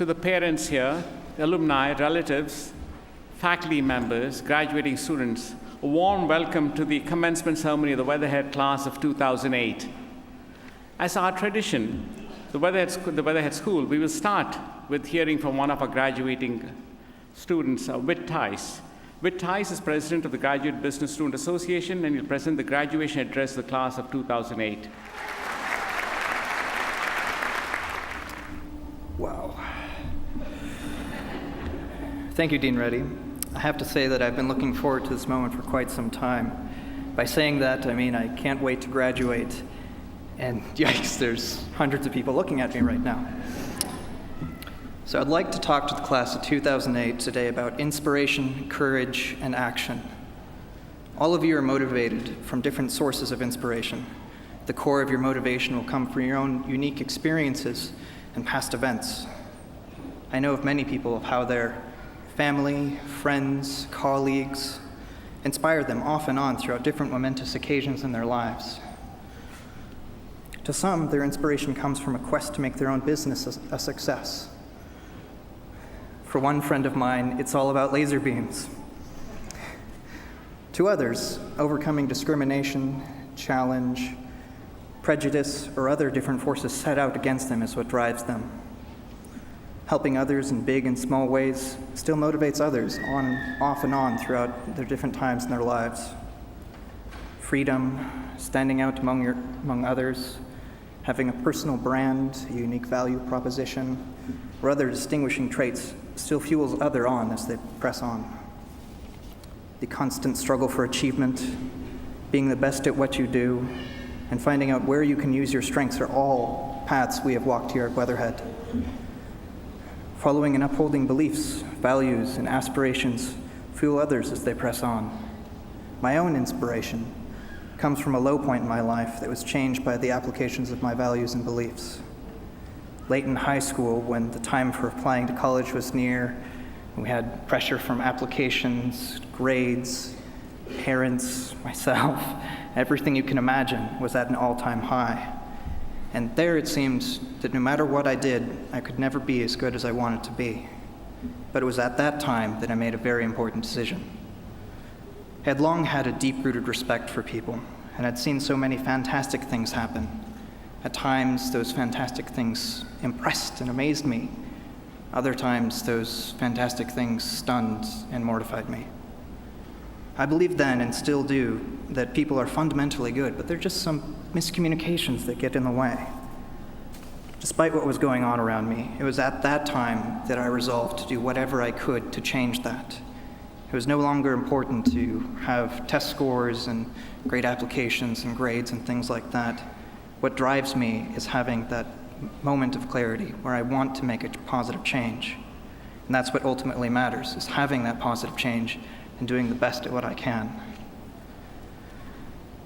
to the parents here, alumni, relatives, faculty members, graduating students, a warm welcome to the commencement ceremony of the Weatherhead class of 2008. As our tradition, the Weatherhead School, we will start with hearing from one of our graduating students, Whit Tice. Whit Tice is president of the Graduate Business Student Association, and he'll present the graduation address of the class of 2008. Wow. Thank you, Dean Reddy. I have to say that I've been looking forward to this moment for quite some time. By saying that, I mean I can't wait to graduate. And yikes, there's hundreds of people looking at me right now. So I'd like to talk to the class of 2008 today about inspiration, courage, and action. All of you are motivated from different sources of inspiration. The core of your motivation will come from your own unique experiences and past events. I know of many people of how their family, friends, colleagues inspire them off and on throughout different momentous occasions in their lives. To some, their inspiration comes from a quest to make their own business a success. For one friend of mine, it's all about laser beams. To others, overcoming discrimination, challenge, prejudice, or other different forces set out against them is what drives them. Helping others in big and small ways still motivates others off and on throughout their different times in their lives. Freedom, standing out among others, having a personal brand, a unique value proposition, or other distinguishing traits still fuels others on as they press on. The constant struggle for achievement, being the best at what you do, and finding out where you can use your strengths are all paths we have walked here at Weatherhead. Following and upholding beliefs, values, and aspirations fuel others as they press on. My own inspiration comes from a low point in my life that was changed by the applications of my values and beliefs. Late in high school, when the time for applying to college was near, we had pressure from applications, grades, parents, myself, everything you can imagine was at an all-time high. And there it seemed that no matter what I did, I could never be as good as I wanted to be. But it was at that time that I made a very important decision. I had long had a deep-rooted respect for people, and I'd seen so many fantastic things happen. At times, those fantastic things impressed and amazed me. Other times, those fantastic things stunned and mortified me. I believed then, and still do, that people are fundamentally good, but there are just some miscommunications that get in the way. Despite what was going on around me, it was at that time that I resolved to do whatever I could to change that. It was no longer important to have test scores and great applications and grades and things like that. What drives me is having that moment of clarity where I want to make a positive change. And that's what ultimately matters, is having that positive change and doing the best at what I can.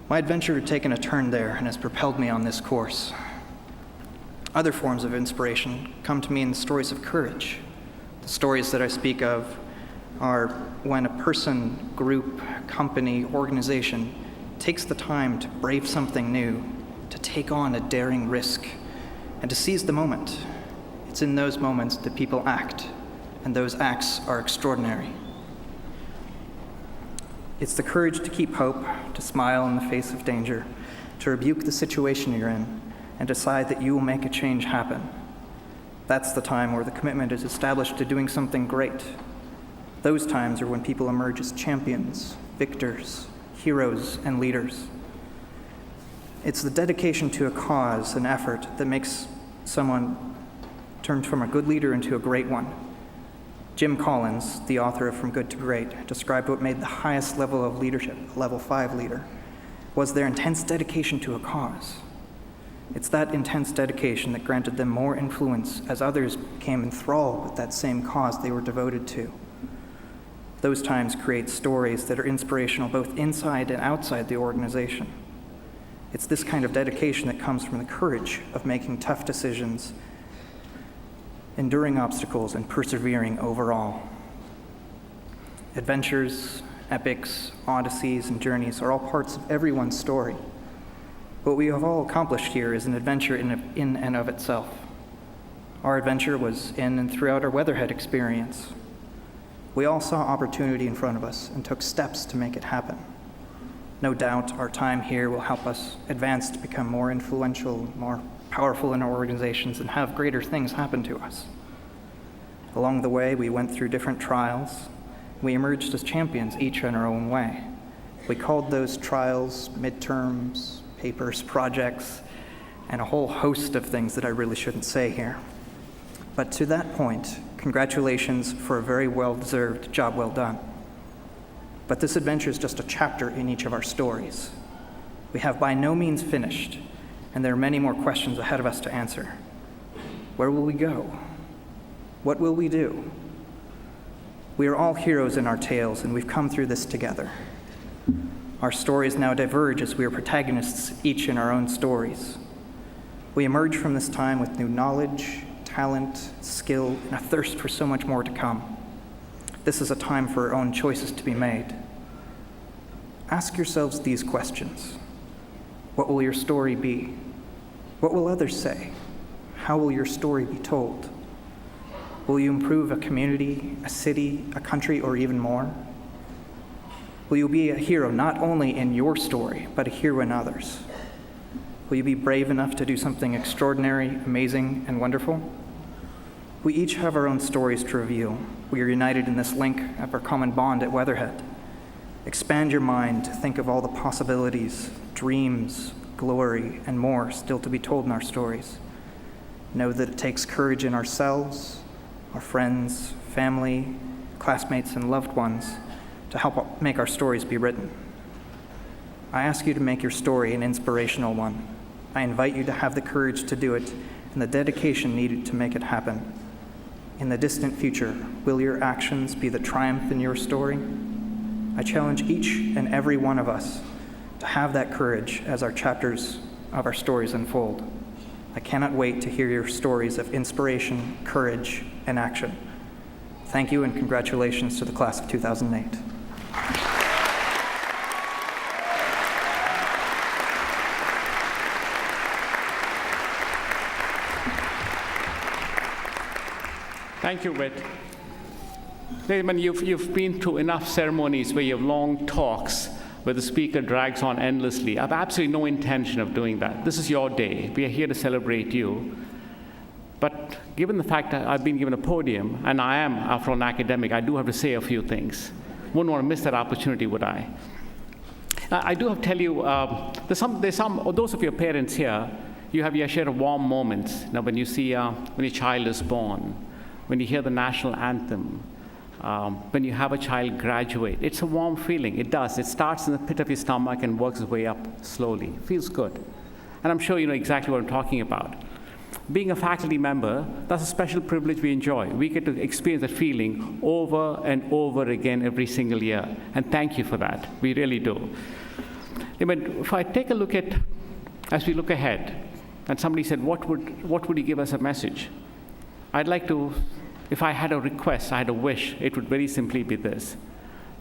My adventure had taken a turn there and has propelled me on this course. Other forms of inspiration come to me in the stories of courage. The stories that I speak of are when a person, group, company, organization takes the time to brave something new, to take on a daring risk, and to seize the moment. It's in those moments that people act, and those acts are extraordinary. It's the courage to keep hope, to smile in the face of danger, to rebuke the situation you're in, and decide that you will make a change happen. That's the time where the commitment is established to doing something great. Those times are when people emerge as champions, victors, heroes, and leaders. It's the dedication to a cause, an effort, that makes someone turn from a good leader into a great one. Jim Collins, the author of From Good to Great, described what made the highest level of leadership, a level 5 leader, was their intense dedication to a cause. It's that intense dedication that granted them more influence as others became enthralled with that same cause they were devoted to. Those times create stories that are inspirational both inside and outside the organization. It's this kind of dedication that comes from the courage of making tough decisions, enduring obstacles, and persevering overall. Adventures, epics, odysseys, and journeys are all parts of everyone's story. What we have all accomplished here is an adventure in and of itself. Our adventure was in and throughout our Weatherhead experience. We all saw opportunity in front of us and took steps to make it happen. No doubt our time here will help us advance to become more influential, more powerful in our organizations, and have greater things happen to us. Along the way, we went through different trials. We emerged as champions, each in our own way. We called those trials midterms, papers, projects, and a whole host of things that I really shouldn't say here. But to that point, congratulations for a very well-deserved job well done. But this adventure is just a chapter in each of our stories. We have by no means finished, and there are many more questions ahead of us to answer. Where will we go? What will we do? We are all heroes in our tales, and we've come through this together. Our stories now diverge as we are protagonists, each in our own stories. We emerge from this time with new knowledge, talent, skill, and a thirst for so much more to come. This is a time for our own choices to be made. Ask yourselves these questions. What will your story be? What will others say? How will your story be told? Will you improve a community, a city, a country, or even more? Will you be a hero not only in your story, but a hero in others? Will you be brave enough to do something extraordinary, amazing, and wonderful? We each have our own stories to reveal. We are united in this link of our common bond at Weatherhead. Expand your mind to think of all the possibilities, dreams, glory, and more still to be told in our stories. Know that it takes courage in ourselves, our friends, family, classmates, and loved ones to help make our stories be written. I ask you to make your story an inspirational one. I invite you to have the courage to do it and the dedication needed to make it happen. In the distant future, will your actions be the triumph in your story? I challenge each and every one of us to have that courage as our chapters of our stories unfold. I cannot wait to hear your stories of inspiration, courage, and action. Thank you, and congratulations to the class of 2008. Thank you, Whit. When you've been through enough ceremonies where you have long talks where the speaker drags on endlessly. I have absolutely no intention of doing that. This is your day. We are here to celebrate you. But given the fact that I've been given a podium, and I am, after all, an academic, I do have to say a few things. Wouldn't want to miss that opportunity, would I? I do have to tell you, there's some, those of your parents here, you have your share of warm moments. When you see, when your child is born, when you hear the national anthem, when you have a child graduate. It's a warm feeling. It does. It starts in the pit of your stomach and works its way up slowly. It feels good. And I'm sure you know exactly what I'm talking about. Being a faculty member, that's a special privilege we enjoy. We get to experience that feeling over and over again every single year. And thank you for that. We really do. If I take a look at, as we look ahead, and somebody said, what would you give us a message? I'd like to, if I had a request, I had a wish, it would very simply be this.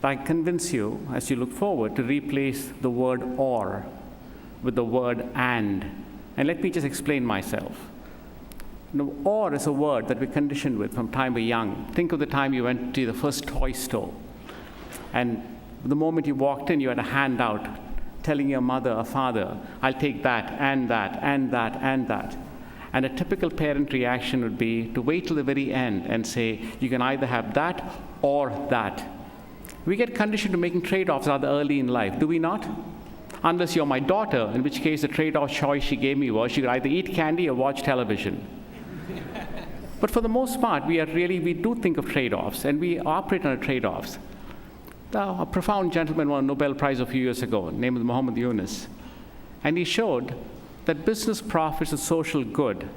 I convince you, as you look forward, to replace the word or with the word and. And let me just explain myself. Or is a word that we're conditioned with from time we're young. Think of the time you went to the first toy store. And the moment you walked in, you had a handout telling your mother or father, I'll take that, and that, and that, and that. And a typical parent reaction would be to wait till the very end and say, you can either have that or that. We get conditioned to making trade-offs rather early in life, do we not? Unless you're my daughter, in which case the trade-off choice she gave me was she could either eat candy or watch television. But for the most part, we do think of trade-offs, and we operate on trade-offs. A profound gentleman won a Nobel Prize a few years ago, named Muhammad Yunus. And he showed that business profits and social good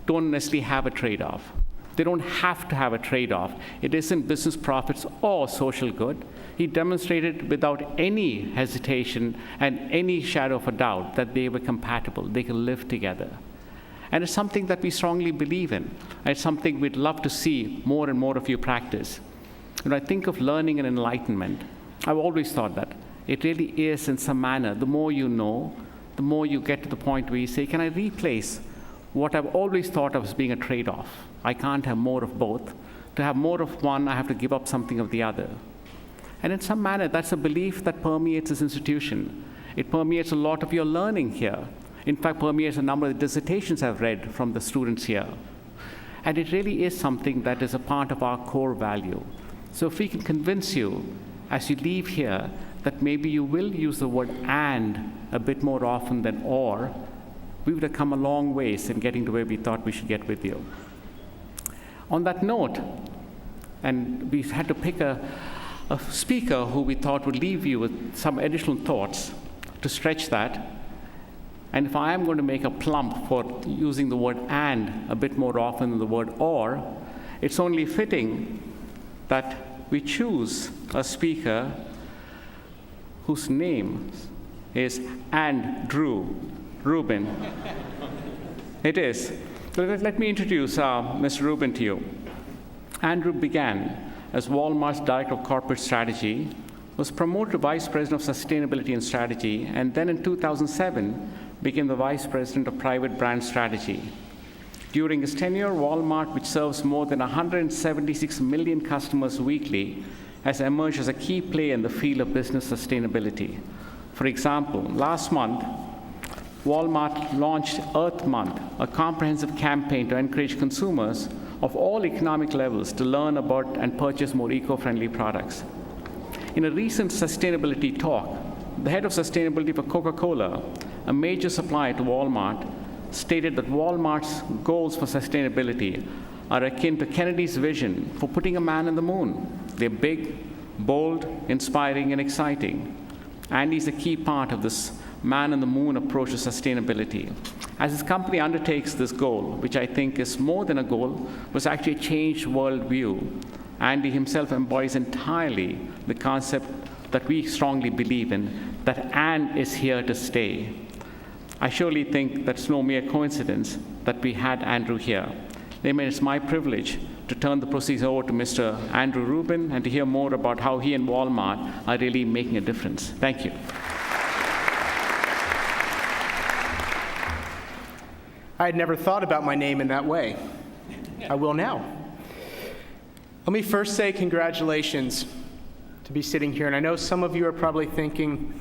don't necessarily have a trade-off. They don't have to have a trade-off. It isn't business profits or social good. He demonstrated without any hesitation and any shadow of a doubt that they were compatible. They could live together. And it's something that we strongly believe in. And it's something we'd love to see more and more of you practice. When I think of learning and enlightenment, I've always thought that it really is, in some manner, the more you know, the more you get to the point where you say, can I replace what I've always thought of as being a trade-off. I can't have more of both. To have more of one, I have to give up something of the other. And in some manner, that's a belief that permeates this institution. It permeates a lot of your learning here. In fact, permeates a number of the dissertations I've read from the students here. And it really is something that is a part of our core value. So if we can convince you, as you leave here, that maybe you will use the word "and" a bit more often than "or," we would have come a long ways in getting to where we thought we should get with you. On that note, and we had to pick a speaker who we thought would leave you with some additional thoughts to stretch that. And if I am going to make a plump for using the word "and" a bit more often than the word "or," it's only fitting that we choose a speaker whose name is Andrew Rubin. It is. So let me introduce Mr. Rubin to you. Andrew began as Walmart's Director of Corporate Strategy, was promoted to Vice President of Sustainability and Strategy, and then in 2007 became the Vice President of Private Brand Strategy. During his tenure, Walmart, which serves more than 176 million customers weekly, has emerged as a key player in the field of business sustainability. For example, last month, Walmart launched Earth Month, a comprehensive campaign to encourage consumers of all economic levels to learn about and purchase more eco-friendly products. In a recent sustainability talk, the head of sustainability for Coca-Cola, a major supplier to Walmart, stated that Walmart's goals for sustainability are akin to Kennedy's vision for putting a man on the moon. They're big, bold, inspiring, and exciting. And he's a key part of this man on the moon approach to sustainability. As his company undertakes this goal, which I think is more than a goal, was actually a changed worldview, Andy himself embodies entirely the concept that we strongly believe in, that "and" is here to stay. I surely think that's no mere coincidence that we had Andrew here. It's my privilege to turn the proceedings over to Mr. Andrew Rubin and to hear more about how he and Walmart are really making a difference. Thank you. I had never thought about my name in that way. I will now. Let me first say congratulations to be sitting here. And I know some of you are probably thinking,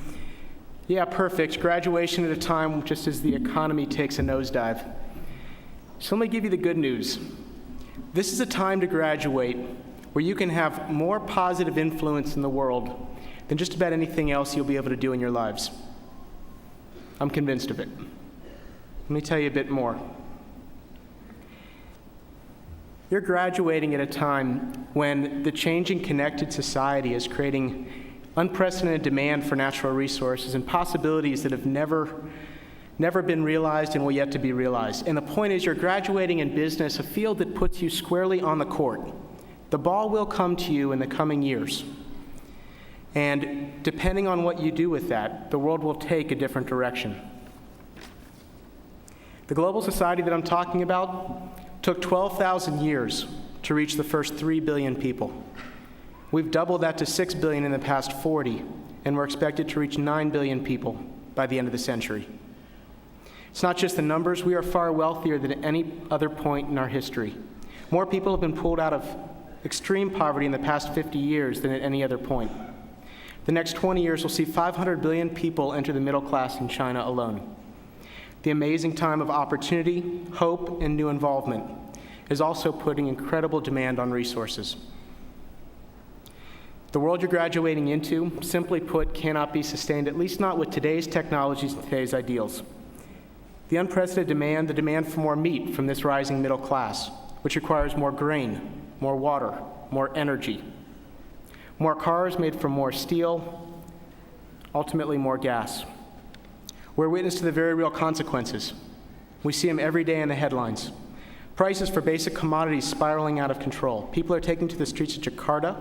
yeah, perfect, graduation at a time just as the economy takes a nosedive. So let me give you the good news. This is a time to graduate where you can have more positive influence in the world than just about anything else you'll be able to do in your lives. I'm convinced of it. Let me tell you a bit more. You're graduating at a time when the changing connected society is creating unprecedented demand for natural resources and possibilities that have never been realized and will yet to be realized. And the point is, you're graduating in business, a field that puts you squarely on the court. The ball will come to you in the coming years. And depending on what you do with that, the world will take a different direction. The global society that I'm talking about took 12,000 years to reach the first 3 billion people. We've doubled that to 6 billion in the past 40, and we're expected to reach 9 billion people by the end of the century. It's not just the numbers, we are far wealthier than at any other point in our history. More people have been pulled out of extreme poverty in the past 50 years than at any other point. The next 20 years will see 500 billion people enter the middle class in China alone. The amazing time of opportunity, hope, and new involvement is also putting incredible demand on resources. The world you're graduating into, simply put, cannot be sustained, at least not with today's technologies and today's ideals. The unprecedented demand, the demand for more meat from this rising middle class, which requires more grain, more water, more energy, more cars made from more steel, ultimately more gas. We're witness to the very real consequences. We see them every day in the headlines. Prices for basic commodities spiraling out of control. People are taking to the streets of Jakarta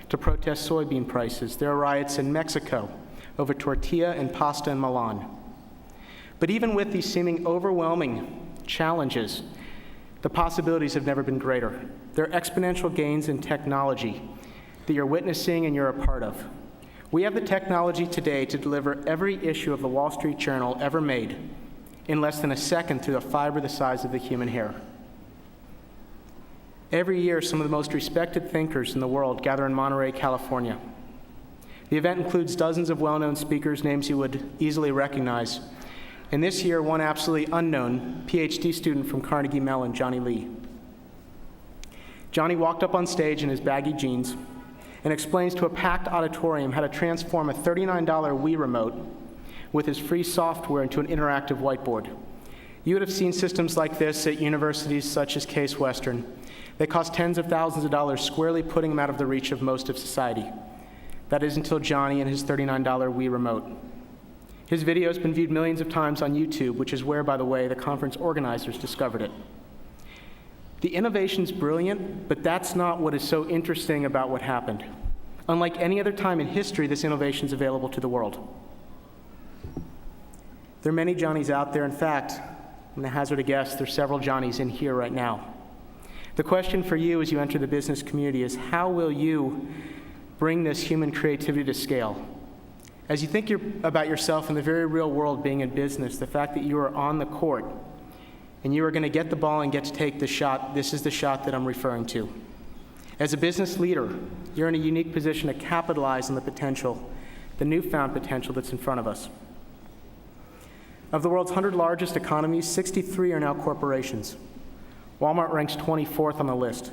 to protest soybean prices. There are riots in Mexico over tortilla and pasta in Milan. But even with these seeming overwhelming challenges, the possibilities have never been greater. There are exponential gains in technology that you're witnessing and you're a part of. We have the technology today to deliver every issue of the Wall Street Journal ever made in less than a second through a fiber the size of the human hair. Every year, some of the most respected thinkers in the world gather in Monterey, California. The event includes dozens of well-known speakers, names you would easily recognize. And this year, one absolutely unknown PhD student from Carnegie Mellon, Johnny Lee. Johnny walked up on stage in his baggy jeans and explains to a packed auditorium how to transform a $39 Wii remote with his free software into an interactive whiteboard. You would have seen systems like this at universities such as Case Western. They cost tens of thousands of dollars, squarely putting them out of the reach of most of society. That is until Johnny and his $39 Wii remote. His video has been viewed millions of times on YouTube, which is where, by the way, the conference organizers discovered it. The innovation's brilliant, but that's not what is so interesting about what happened. Unlike any other time in history, this innovation is available to the world. There are many Johnnies out there. In fact, I'm going to hazard a guess, there's several Johnnies in here right now. The question for you as you enter the business community is, how will you bring this human creativity to scale? As you think about yourself in the very real world being in business, the fact that you are on the court and you are going to get the ball and get to take the shot, this is the shot that I'm referring to. As a business leader, you're in a unique position to capitalize on the potential, the newfound potential that's in front of us. Of the world's 100 largest economies, 63 are now corporations. Walmart ranks 24th on the list,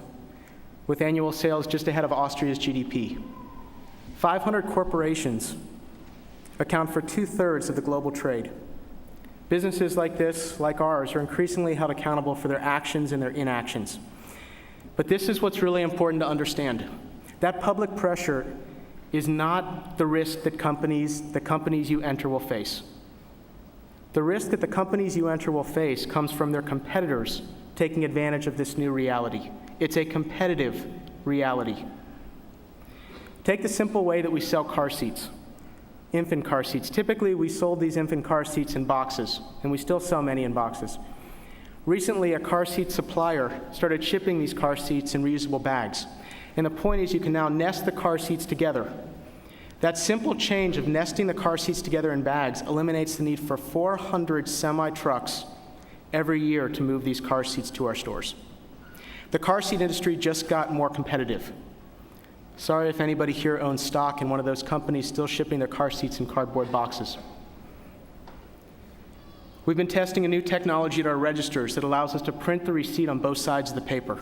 with annual sales just ahead of Austria's GDP. 500 corporations account for 2/3 of the global trade. Businesses like this, like ours, are increasingly held accountable for their actions and their inactions. But this is what's really important to understand. That public pressure is not the risk that the companies you enter will face. The risk that the companies you enter will face comes from their competitors taking advantage of this new reality. It's a competitive reality. Take the simple way that we sell car seats, infant car seats. Typically, we sold these infant car seats in boxes, and we still sell many in boxes. Recently, a car seat supplier started shipping these car seats in reusable bags. And the point is, you can now nest the car seats together. That simple change of nesting the car seats together in bags eliminates the need for 400 semi-trucks every year to move these car seats to our stores. The car seat industry just got more competitive. Sorry if anybody here owns stock in one of those companies still shipping their car seats in cardboard boxes. We've been testing a new technology at our registers that allows us to print the receipt on both sides of the paper.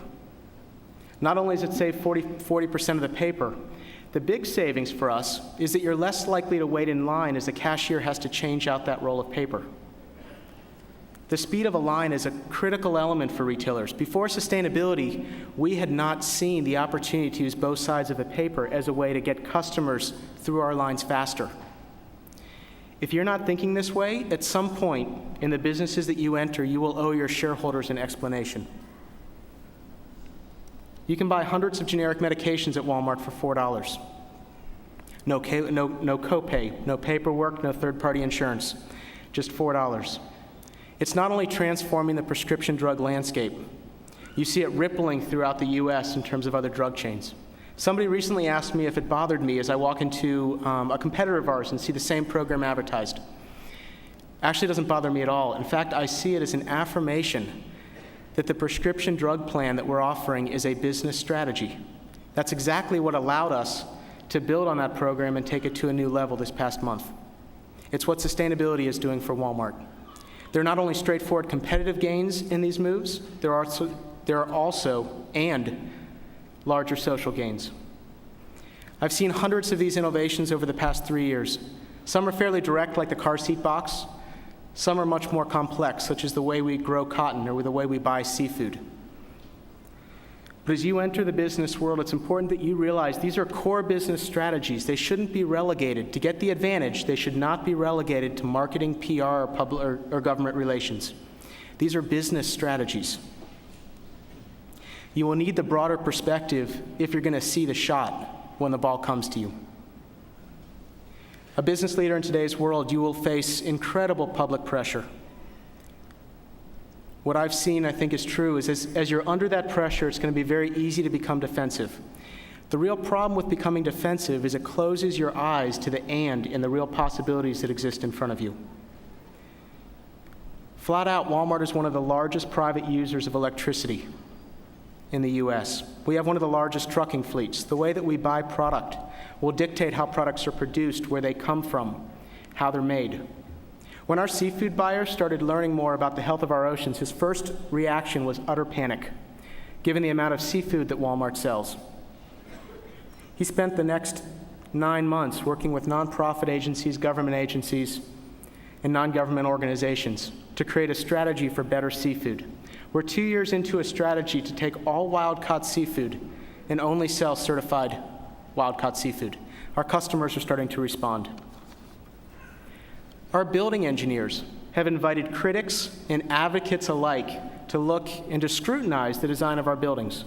Not only does it save 40% of the paper, the big savings for us is that you're less likely to wait in line as the cashier has to change out that roll of paper. The speed of a line is a critical element for retailers. Before sustainability, we had not seen the opportunity to use both sides of the paper as a way to get customers through our lines faster. If you're not thinking this way, at some point in the businesses that you enter, you will owe your shareholders an explanation. You can buy hundreds of generic medications at Walmart for $4. No copay, no paperwork, no third-party insurance, just $4. It's not only transforming the prescription drug landscape, you see it rippling throughout the US in terms of other drug chains. Somebody recently asked me if it bothered me as I walk into a competitor of ours and see the same program advertised. Actually, it doesn't bother me at all. In fact, I see it as an affirmation that the prescription drug plan that we're offering is a business strategy. That's exactly what allowed us to build on that program and take it to a new level this past month. It's what sustainability is doing for Walmart. There are not only straightforward competitive gains in these moves, there are also larger social gains. I've seen hundreds of these innovations over the past 3 years. Some are fairly direct, like the car seat box. Some are much more complex, such as the way we grow cotton or the way we buy seafood. But as you enter the business world, it's important that you realize these are core business strategies. They shouldn't be relegated. To get the advantage, they should not be relegated to marketing, PR, or government relations. These are business strategies. You will need the broader perspective if you're going to see the shot when the ball comes to you. A business leader in today's world, you will face incredible public pressure. What I've seen, I think, is true, is as you're under that pressure, it's going to be very easy to become defensive. The real problem with becoming defensive is it closes your eyes to the and the real possibilities that exist in front of you. Flat out, Walmart is one of the largest private users of electricity in the US. We have one of the largest trucking fleets. The way that we buy product will dictate how products are produced, where they come from, how they're made. When our seafood buyer started learning more about the health of our oceans, his first reaction was utter panic, given the amount of seafood that Walmart sells. He spent the next 9 months working with nonprofit agencies, government agencies, and non-government organizations to create a strategy for better seafood. We're 2 years into a strategy to take all wild-caught seafood and only sell certified wild-caught seafood. Our customers are starting to respond. Our building engineers have invited critics and advocates alike to look and to scrutinize the design of our buildings.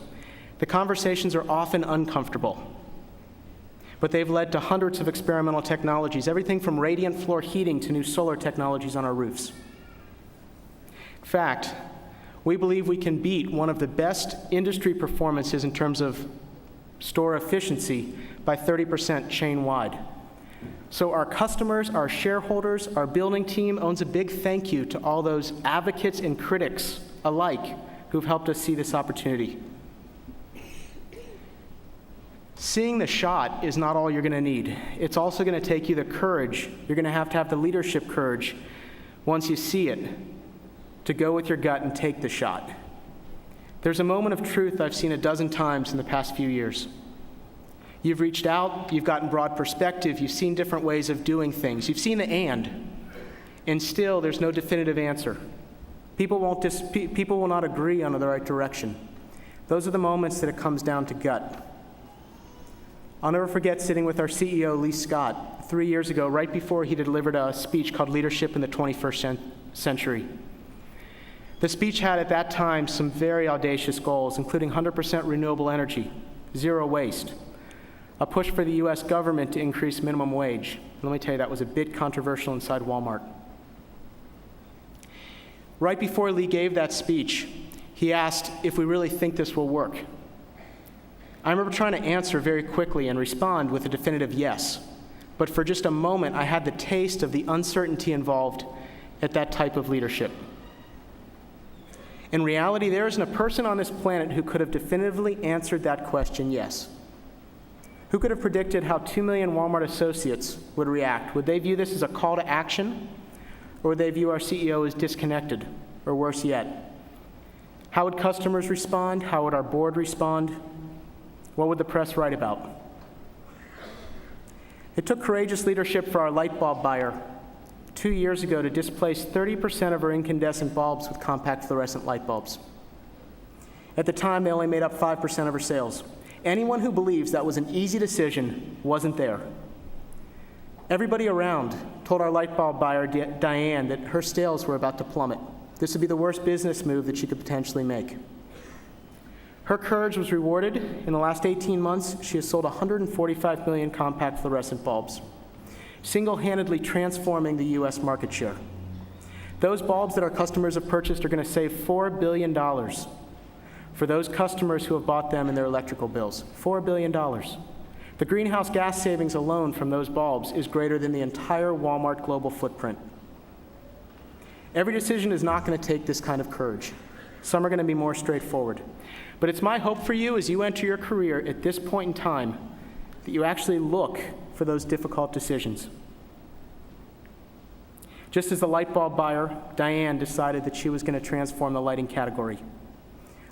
The conversations are often uncomfortable, but they've led to hundreds of experimental technologies, everything from radiant floor heating to new solar technologies on our roofs. In fact, we believe we can beat one of the best industry performances in terms of store efficiency by 30% chain-wide. So our customers, our shareholders, our building team owes a big thank you to all those advocates and critics alike who've helped us see this opportunity. Seeing the shot is not all you're going to need. It's also going to take you the courage. You're going to have the leadership courage once you see it to go with your gut and take the shot. There's a moment of truth I've seen a dozen times in the past few years. You've reached out, you've gotten broad perspective, you've seen different ways of doing things, you've seen the and still there's no definitive answer. People will not agree on the right direction. Those are the moments that it comes down to gut. I'll never forget sitting with our CEO, Lee Scott, 3 years ago, right before he delivered a speech called Leadership in the 21st Century. The speech had at that time some very audacious goals, including 100% renewable energy, zero waste, a push for the US government to increase minimum wage. Let me tell you, that was a bit controversial inside Walmart. Right before Lee gave that speech, he asked if we really think this will work. I remember trying to answer very quickly and respond with a definitive yes. But for just a moment, I had the taste of the uncertainty involved at that type of leadership. In reality, there isn't a person on this planet who could have definitively answered that question yes. Who could have predicted how 2 million Walmart associates would react? Would they view this as a call to action? Or would they view our CEO as disconnected? Or worse yet, how would customers respond? How would our board respond? What would the press write about? It took courageous leadership for our light bulb buyer 2 years ago to displace 30% of our incandescent bulbs with compact fluorescent light bulbs. At the time, they only made up 5% of our sales. Anyone who believes that was an easy decision wasn't there. Everybody around told our light bulb buyer, Diane, that her sales were about to plummet. This would be the worst business move that she could potentially make. Her courage was rewarded. In the last 18 months, she has sold 145 million compact fluorescent bulbs, single-handedly transforming the US market share. Those bulbs that our customers have purchased are going to save $4 billion for those customers who have bought them in their electrical bills. $4 billion. The greenhouse gas savings alone from those bulbs is greater than the entire Walmart global footprint. Every decision is not going to take this kind of courage. Some are going to be more straightforward. But it's my hope for you as you enter your career at this point in time that you actually look for those difficult decisions. Just as the light bulb buyer, Diane, decided that she was going to transform the lighting category,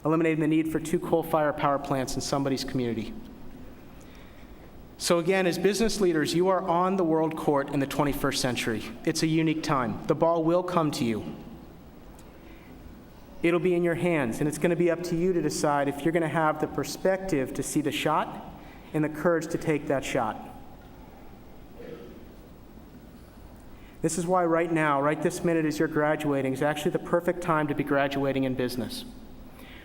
eliminating the need for 2 coal-fired power plants in somebody's community. So again, as business leaders, you are on the world court in the 21st century. It's a unique time. The ball will come to you. It'll be in your hands, and it's going to be up to you to decide if you're going to have the perspective to see the shot and the courage to take that shot. This is why right now, right this minute as you're graduating, is actually the perfect time to be graduating in business,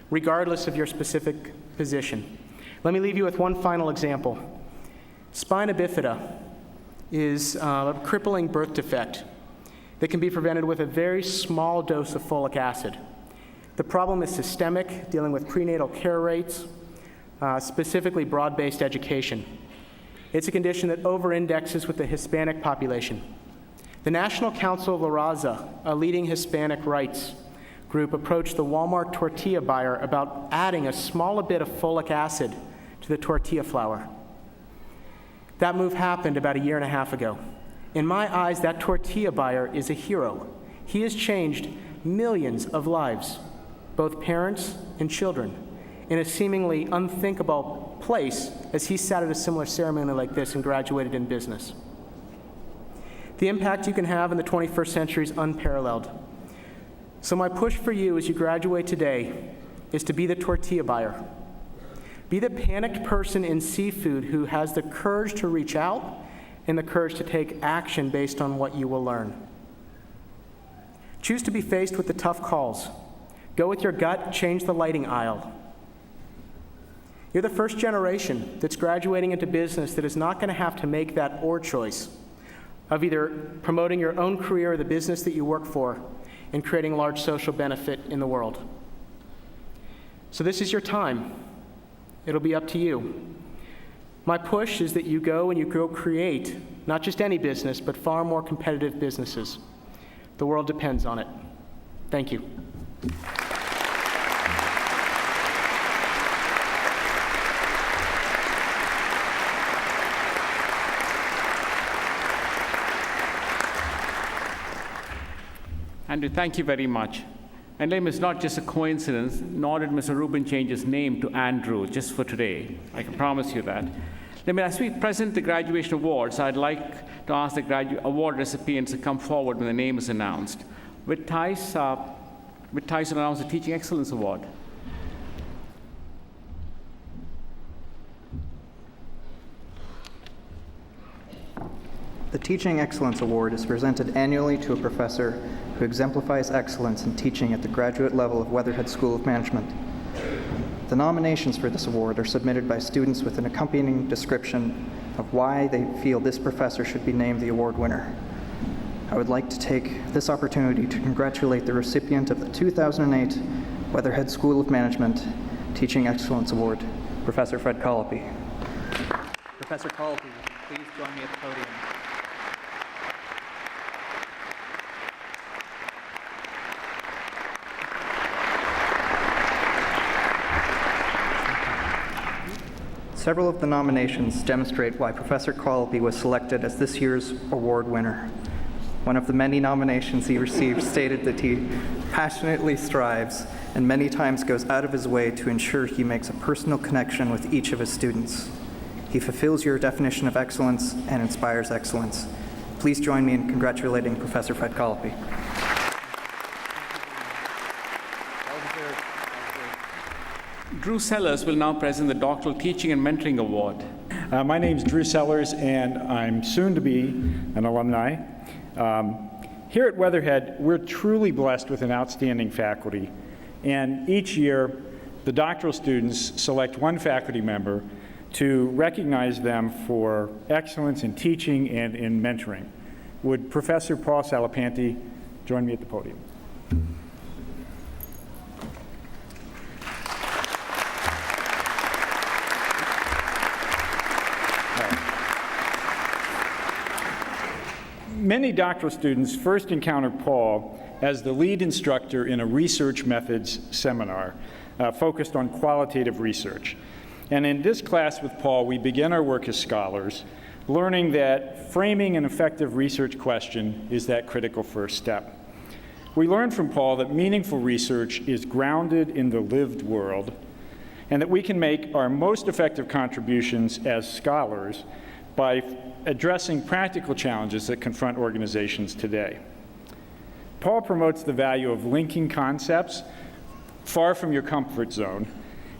regardless of your specific position. Let me leave you with one final example. Spina bifida is a crippling birth defect that can be prevented with a very small dose of folic acid. The problem is systemic, dealing with prenatal care rates, specifically broad-based education. It's a condition that over-indexes with the Hispanic population. The National Council of La Raza, a leading Hispanic rights group, approached the Walmart tortilla buyer about adding a small bit of folic acid to the tortilla flour. That move happened about a year and a half ago. In my eyes, that tortilla buyer is a hero. He has changed millions of lives, both parents and children, in a seemingly unthinkable place as he sat at a similar ceremony like this and graduated in business. The impact you can have in the 21st century is unparalleled. So my push for you as you graduate today is to be the tortilla buyer. Be the panicked person in seafood who has the courage to reach out and the courage to take action based on what you will learn. Choose to be faced with the tough calls. Go with your gut, change the lighting aisle. You're the first generation that's graduating into business that is not going to have to make that or choice of either promoting your own career or the business that you work for and creating large social benefit in the world. So this is your time. It'll be up to you. My push is that you go and you go create not just any business, but far more competitive businesses. The world depends on it. Thank you. Andrew, thank you very much. And name is not just a coincidence, nor did Mr. Rubin change his name to Andrew just for today. I can promise you that. As we present the graduation awards, I'd like to ask the award recipients to come forward when the name is announced. With Tice will announce the Teaching Excellence Award. The Teaching Excellence Award is presented annually to a professor who exemplifies excellence in teaching at the graduate level of Weatherhead School of Management. The nominations for this award are submitted by students with an accompanying description of why they feel this professor should be named the award winner. I would like to take this opportunity to congratulate the recipient of the 2008 Weatherhead School of Management Teaching Excellence Award, Professor Fred Colopy. Professor Colopy, please join me at the podium. Several of the nominations demonstrate why Professor Colopy was selected as this year's award winner. One of the many nominations he received stated that he passionately strives and many times goes out of his way to ensure he makes a personal connection with each of his students. He fulfills your definition of excellence and inspires excellence. Please join me in congratulating Professor Fred Colopy. Drew Sellers will now present the Doctoral Teaching and Mentoring Award. My name's Drew Sellers, and I'm soon to be an alumni. Here at Weatherhead, we're truly blessed with an outstanding faculty, and each year, the doctoral students select one faculty member to recognize them for excellence in teaching and in mentoring. Would Professor Paul Salapanti join me at the podium? Many doctoral students first encounter Paul as the lead instructor in a research methods seminar focused on qualitative research. And in this class with Paul, we begin our work as scholars, learning that framing an effective research question is that critical first step. We learn from Paul that meaningful research is grounded in the lived world, and that we can make our most effective contributions as scholars by addressing practical challenges that confront organizations today. Paul promotes the value of linking concepts far from your comfort zone,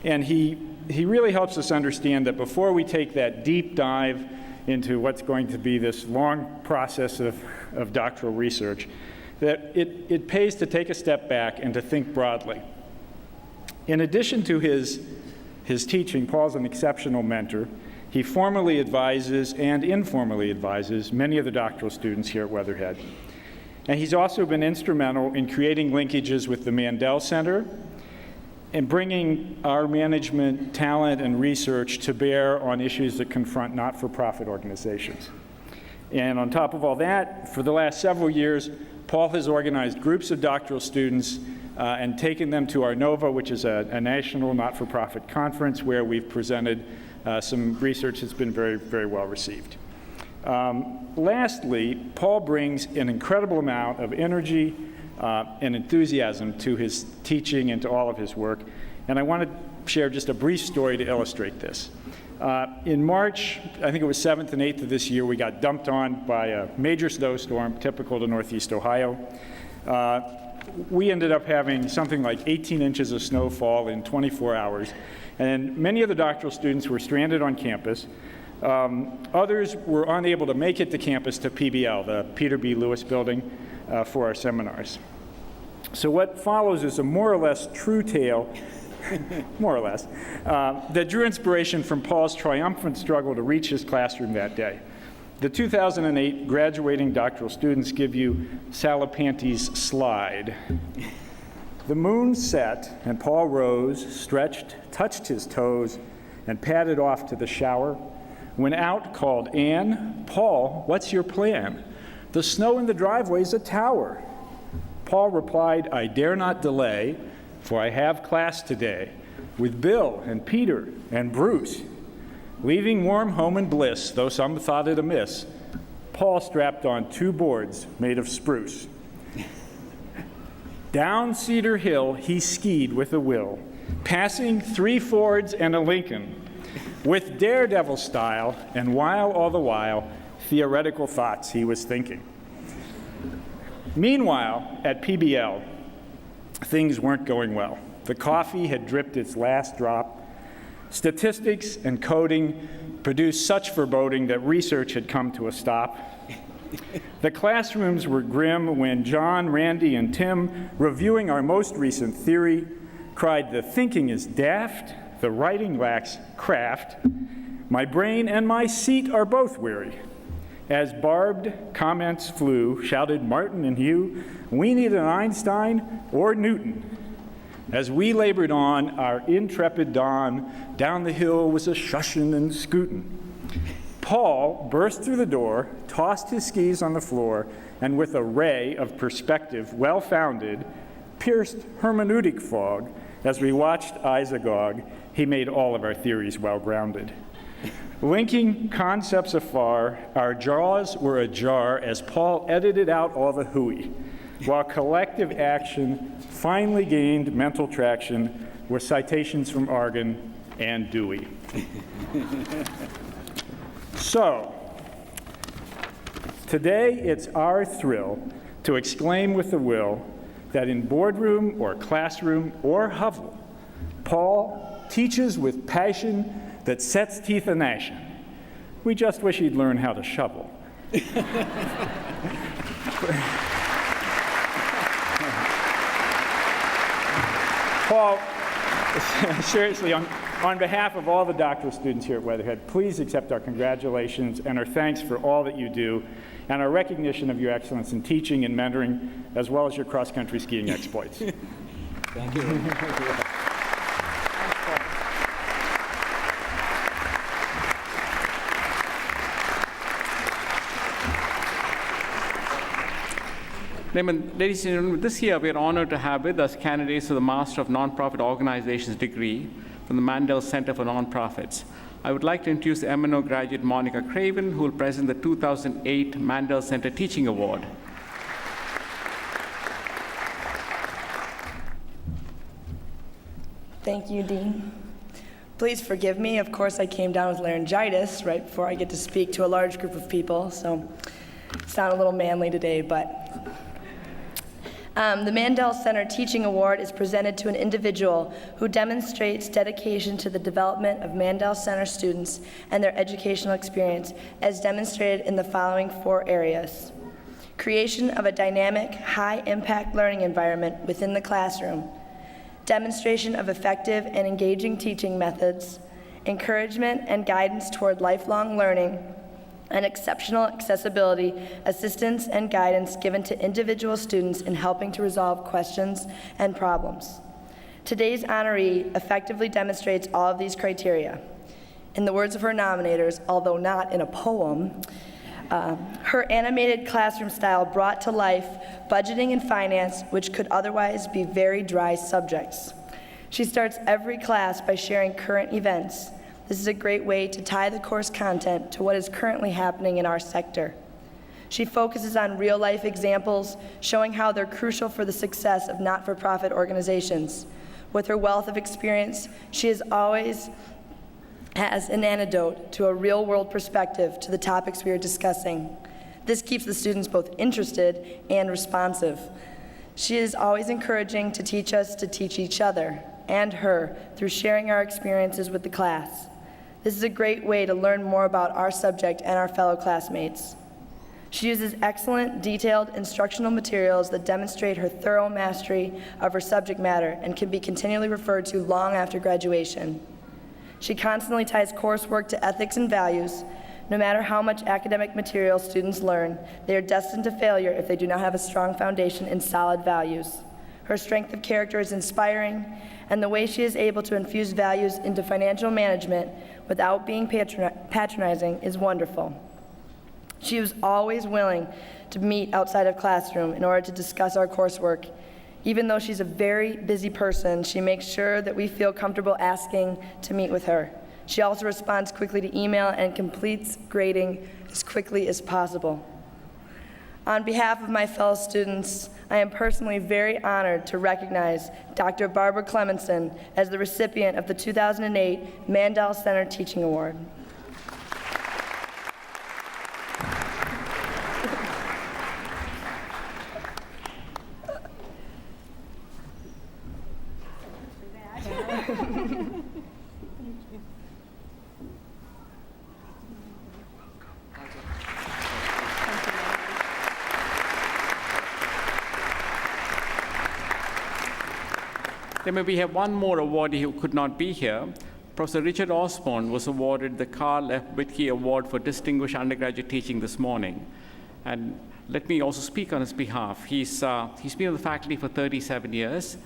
and he really helps us understand that before we take that deep dive into what's going to be this long process of doctoral research, that it pays to take a step back and to think broadly. In addition to his teaching, Paul's an exceptional mentor. He formally advises and informally advises many of the doctoral students here at Weatherhead. And he's also been instrumental in creating linkages with the Mandel Center and bringing our management talent and research to bear on issues that confront not-for-profit organizations. And on top of all that, for the last several years, Paul has organized groups of doctoral students and taken them to our NOVA, which is a national not-for-profit conference where we've presented some research that's been very, very well received. Lastly, Paul brings an incredible amount of energy and enthusiasm to his teaching and to all of his work. And I want to share just a brief story to illustrate this. In March, I think it was 7th and 8th of this year, we got dumped on by a major snowstorm, typical to Northeast Ohio. We ended up having something like 18 inches of snowfall in 24 hours. And many of the doctoral students were stranded on campus. Others were unable to make it to campus to PBL, the Peter B. Lewis building, for our seminars. So what follows is a more or less true tale, more or less, that drew inspiration from Paul's triumphant struggle to reach his classroom that day. The 2008 graduating doctoral students give you Salapanti's slide. The moon set, and Paul rose, stretched, touched his toes, and padded off to the shower. Went out, called Anne, "Paul, what's your plan? The snow in the driveway's a tower." Paul replied, "I dare not delay, for I have class today with Bill and Peter and Bruce." Leaving warm home and bliss, though some thought it amiss, Paul strapped on 2 boards made of spruce. Down Cedar Hill he skied with a will, passing 3 Fords and a Lincoln, with daredevil style, and while all the while theoretical thoughts he was thinking. Meanwhile, at PBL, things weren't going well. The coffee had dripped its last drop. Statistics and coding produced such foreboding that research had come to a stop. The classrooms were grim when John, Randy, and Tim, reviewing our most recent theory, cried, "The thinking is daft, the writing lacks craft. My brain and my seat are both weary." As barbed comments flew, shouted Martin and Hugh, "We need an Einstein or Newton." As we labored on, our intrepid Don, down the hill was a shushin' and scootin'. Paul burst through the door, tossed his skis on the floor, and with a ray of perspective well-founded, pierced hermeneutic fog. As we watched eyes agog, he made all of our theories well-grounded. Linking concepts afar, our jaws were ajar as Paul edited out all the hooey, while collective action finally gained mental traction with citations from Argonne and Dewey. So, today it's our thrill to exclaim with a will that in boardroom or classroom or hovel, Paul teaches with passion that sets teeth a gnashing. We just wish he'd learn how to shovel. Paul, seriously, on behalf of all the doctoral students here at Weatherhead, please accept our congratulations and our thanks for all that you do, and our recognition of your excellence in teaching and mentoring, as well as your cross-country skiing exploits. Thank you. Ladies and gentlemen, this year we are honored to have with us candidates for the Master of Nonprofit Organizations degree from the Mandel Center for Nonprofits. I would like to introduce the M&O graduate Monica Craven, who will present the 2008 Mandel Center Teaching Award. Thank you, Dean. Please forgive me. Of course, I came down with laryngitis right before I get to speak to a large group of people, so I sound a little manly today, but the Mandel Center Teaching Award is presented to an individual who demonstrates dedication to the development of Mandel Center students and their educational experience, as demonstrated in the following 4 areas: creation of a dynamic, high-impact learning environment within the classroom, demonstration of effective and engaging teaching methods, encouragement and guidance toward lifelong learning, and exceptional accessibility, assistance, and guidance given to individual students in helping to resolve questions and problems. Today's honoree effectively demonstrates all of these criteria. In the words of her nominators, although not in a poem, Her animated classroom style brought to life budgeting and finance, which could otherwise be very dry subjects. She starts every class by sharing current events. This is a great way to tie the course content to what is currently happening in our sector. She focuses on real-life examples, showing how they're crucial for the success of not-for-profit organizations. With her wealth of experience, she always has an antidote to a real-world perspective to the topics we are discussing. This keeps the students both interested and responsive. She is always encouraging to teach us to teach each other and her through sharing our experiences with the class. This is a great way to learn more about our subject and our fellow classmates. She uses excellent, detailed instructional materials that demonstrate her thorough mastery of her subject matter and can be continually referred to long after graduation. She constantly ties coursework to ethics and values. No matter how much academic material students learn, they are destined to failure if they do not have a strong foundation in solid values. Her strength of character is inspiring, and the way she is able to infuse values into financial management without being patronizing is wonderful. She was always willing to meet outside of classroom in order to discuss our coursework. Even though she's a very busy person, she makes sure that we feel comfortable asking to meet with her. She also responds quickly to email and completes grading as quickly as possible. On behalf of my fellow students, I am personally very honored to recognize Dr. Barbara Clemmensen as the recipient of the 2008 Mandel Center Teaching Award. Then we have one more awardee who could not be here. Professor Richard Osborne was awarded the Carl F. Whitkey Award for Distinguished Undergraduate Teaching this morning. And let me also speak on his behalf. He's been on the faculty for 37 years,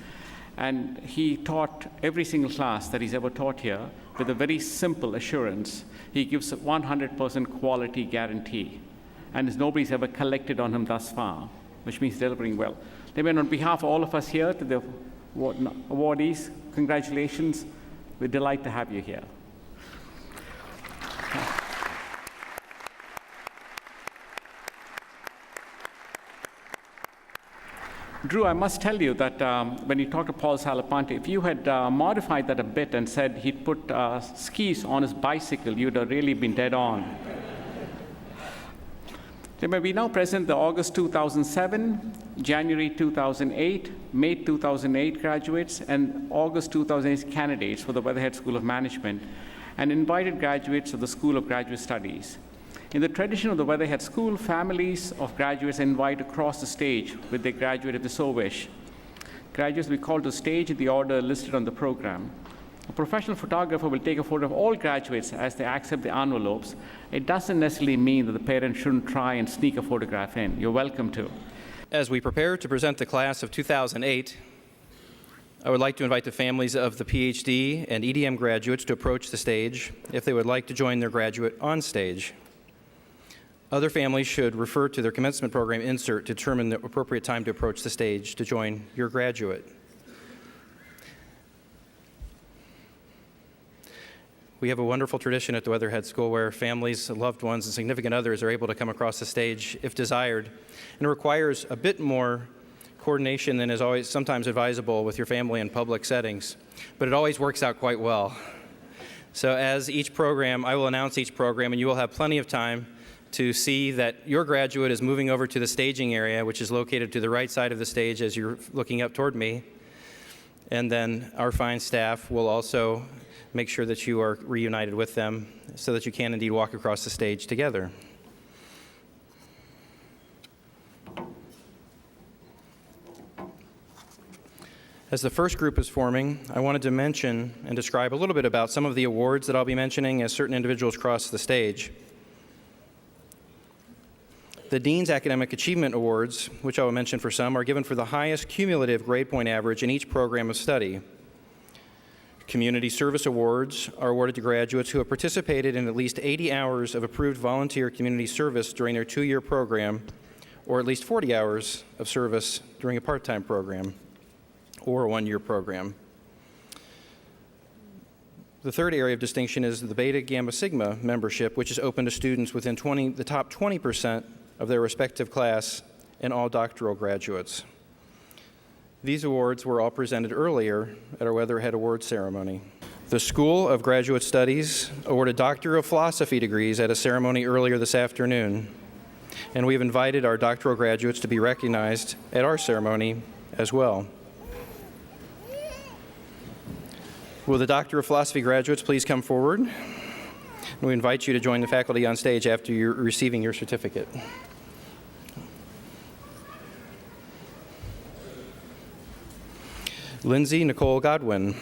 and he taught every single class that he's ever taught here with a very simple assurance. He gives a 100% quality guarantee, and nobody's ever collected on him thus far, which means delivering well. Then on behalf of all of us here, to the awardees, congratulations. We're delighted to have you here. Drew, I must tell you that when you talked to Paul Salapante, if you had modified that a bit and said he'd put skis on his bicycle, you'd have really been dead on. We now present the August 2007, January 2008, May 2008 graduates, and August 2008 candidates for the Weatherhead School of Management, and invited graduates of the School of Graduate Studies. In the tradition of the Weatherhead School, families of graduates are invited across the stage with their graduate if they so wish. Graduates will be called to the stage in the order listed on the program. A professional photographer will take a photo of all graduates as they accept the envelopes. It doesn't necessarily mean that the parents shouldn't try and sneak a photograph in. You're welcome to. As we prepare to present the class of 2008, I would like to invite the families of the PhD and EDM graduates to approach the stage if they would like to join their graduate on stage. Other families should refer to their commencement program insert to determine the appropriate time to approach the stage to join your graduate. We have a wonderful tradition at the Weatherhead School where families, loved ones, and significant others are able to come across the stage if desired, and it requires a bit more coordination than is always sometimes advisable with your family in public settings, but it always works out quite well. So as each program, I will announce each program, and you will have plenty of time to see that your graduate is moving over to the staging area, which is located to the right side of the stage as you're looking up toward me. And then our fine staff will also make sure that you are reunited with them so that you can indeed walk across the stage together. As the first group is forming, I wanted to mention and describe a little bit about some of the awards that I'll be mentioning as certain individuals cross the stage. The Dean's Academic Achievement Awards, which I will mention for some, are given for the highest cumulative grade point average in each program of study. Community Service Awards are awarded to graduates who have participated in at least 80 hours of approved volunteer community service during their 2-year program, or at least 40 hours of service during a part-time program, or a 1-year program. The third area of distinction is the Beta Gamma Sigma membership, which is open to students within the top 20% of their respective class and all doctoral graduates. These awards were all presented earlier at our Weatherhead Awards ceremony. The School of Graduate Studies awarded Doctor of Philosophy degrees at a ceremony earlier this afternoon, and we have invited our doctoral graduates to be recognized at our ceremony as well. Will the Doctor of Philosophy graduates please come forward? And we invite you to join the faculty on stage after you're receiving your certificate. Lindsey Nicole Godwin.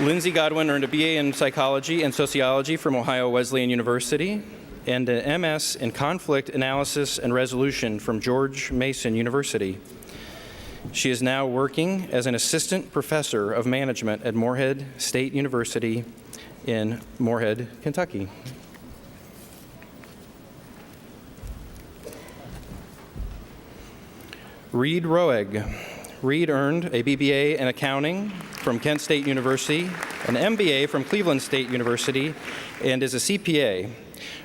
Lindsey Godwin earned a BA in Psychology and Sociology from Ohio Wesleyan University and an MS in Conflict Analysis and Resolution from George Mason University. She is now working as an assistant professor of management at Morehead State University in Morehead, Kentucky. Reed Roeg. Reed earned a BBA in accounting from Kent State University, an MBA from Cleveland State University, and is a CPA.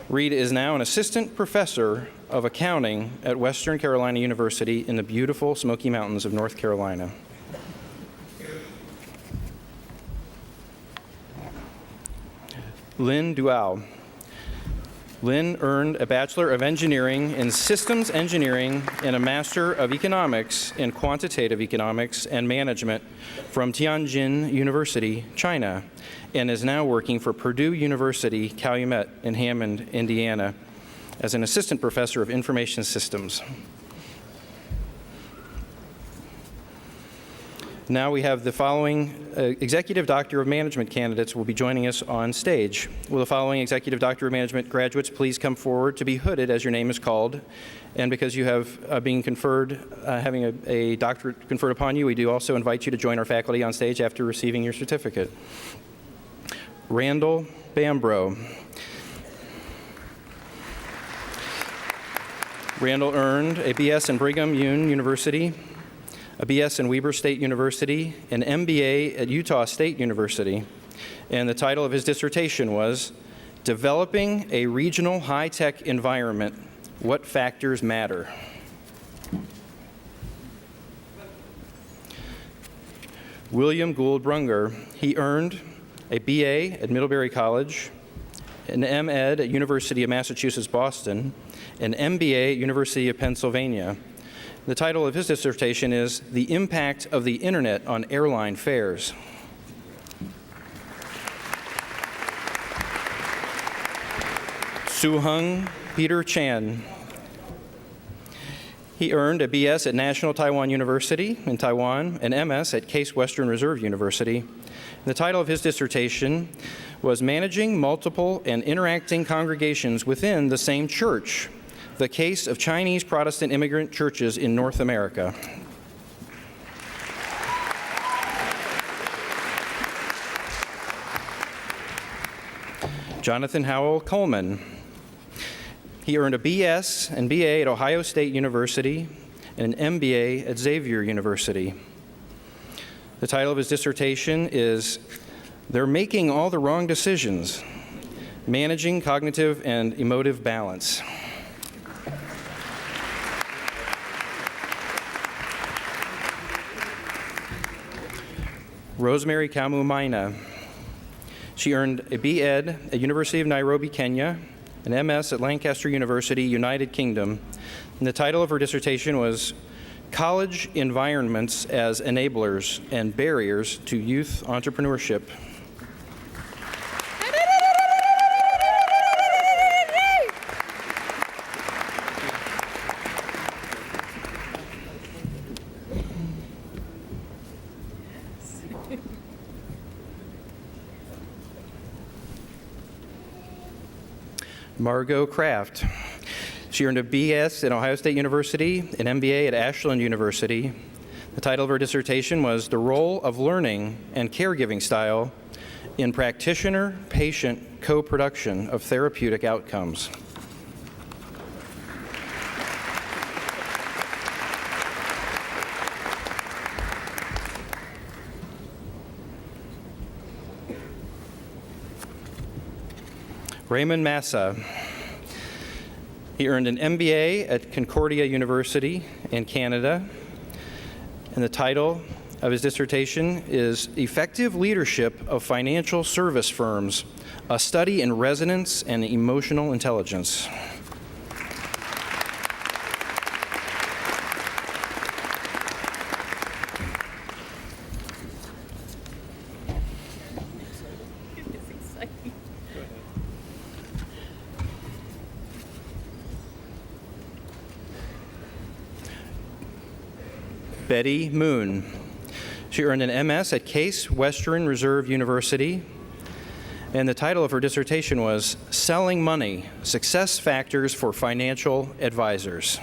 Reed is now an assistant professor of accounting at Western Carolina University in the beautiful Smoky Mountains of North Carolina. Lynn Dual. Lynn earned a Bachelor of Engineering in Systems Engineering and a Master of Economics in Quantitative Economics and Management from Tianjin University, China, and is now working for Purdue University Calumet in Hammond, Indiana, as an assistant professor of information systems. Now we have the following Executive Doctor of Management candidates will be joining us on stage. Will the following Executive Doctor of Management graduates please come forward to be hooded as your name is called? And because you have been conferred, having a doctorate conferred upon you, we do also invite you to join our faculty on stage after receiving your certificate. Randall Bambrough. Randall earned a BS in Brigham Young University, a BS in Weber State University, an MBA at Utah State University, and the title of his dissertation was Developing a Regional High-Tech Environment, What Factors Matter? William Gould Brunger. He earned a BA at Middlebury College, an M.Ed at University of Massachusetts, Boston, an MBA at University of Pennsylvania. The title of his dissertation is The Impact of the Internet on Airline Fares. Suhung Peter Chan. He earned a BS at National Taiwan University in Taiwan, an MS at Case Western Reserve University. The title of his dissertation was Managing Multiple and Interacting Congregations Within the Same Church, the Case of Chinese Protestant Immigrant Churches in North America. Jonathan Howell Coleman. He earned a BS and BA at Ohio State University and an MBA at Xavier University. The title of his dissertation is They're Making All the Wrong Decisions, Managing Cognitive and Emotive Balance. Rosemary Kamumaina. She earned a B.Ed at University of Nairobi, Kenya, an M.S. at Lancaster University, United Kingdom, and the title of her dissertation was College Environments as Enablers and Barriers to Youth Entrepreneurship. Margot Kraft. She earned a BS at Ohio State University, an MBA at Ashland University. The title of her dissertation was The Role of Learning and Caregiving Style in Practitioner-Patient Co-Production of Therapeutic Outcomes. Raymond Massa. He earned an MBA at Concordia University in Canada, and the title of his dissertation is Effective Leadership of Financial Service Firms, a Study in Resonance and Emotional Intelligence. Betty Moon. She earned an MS at Case Western Reserve University, and the title of her dissertation was Selling Money, Success Factors for Financial Advisors.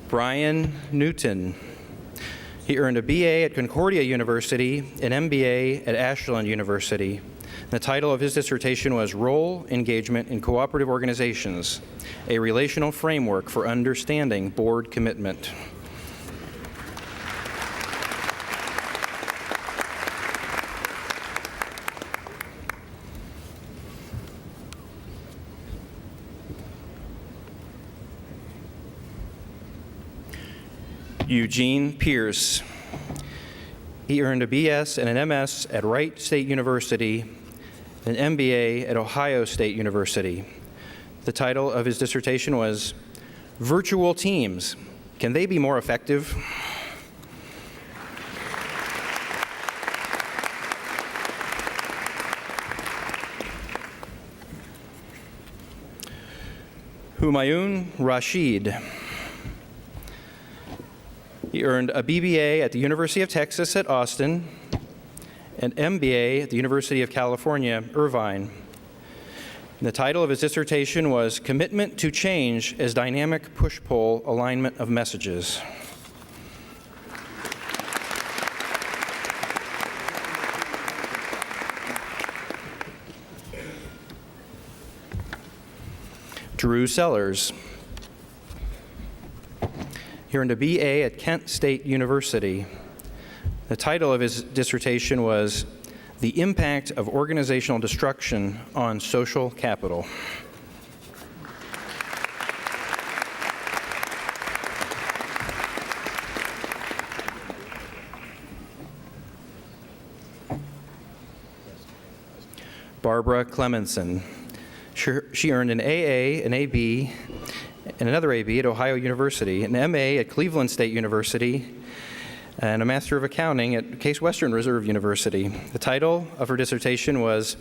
Brian Newton. He earned a BA at Concordia University, an MBA at Ashland University. The title of his dissertation was Role Engagement in Cooperative Organizations, a Relational Framework for Understanding Board Commitment. Eugene Pierce. He earned a BS and an MS at Wright State University, an MBA at Ohio State University. The title of his dissertation was Virtual Teams, Can They Be More Effective? Humayun Rashid. He earned a BBA at the University of Texas at Austin, an MBA at the University of California, Irvine. And the title of his dissertation was Commitment to Change as Dynamic Push-Pull Alignment of Messages. Drew Sellers. He earned a BA at Kent State University. The title of his dissertation was The Impact of Organizational Destruction on Social Capital. Barbara Clemmensen. She earned an AA, an AB, and another AB at Ohio University, an MA at Cleveland State University, and a Master of Accounting at Case Western Reserve University. The title of her dissertation was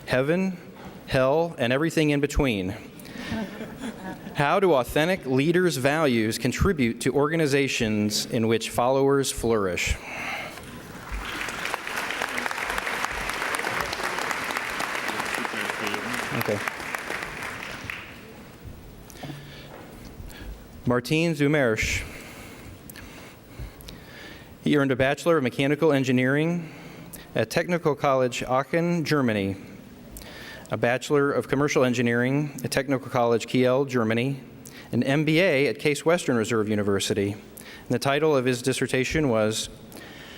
Heaven, Hell, and Everything in Between. How do authentic leaders' values contribute to organizations in which followers flourish? Okay. Martin Zumersch. He earned a Bachelor of Mechanical Engineering at Technical College Aachen, Germany, a Bachelor of Commercial Engineering at Technical College Kiel, Germany, an MBA at Case Western Reserve University. And the title of his dissertation was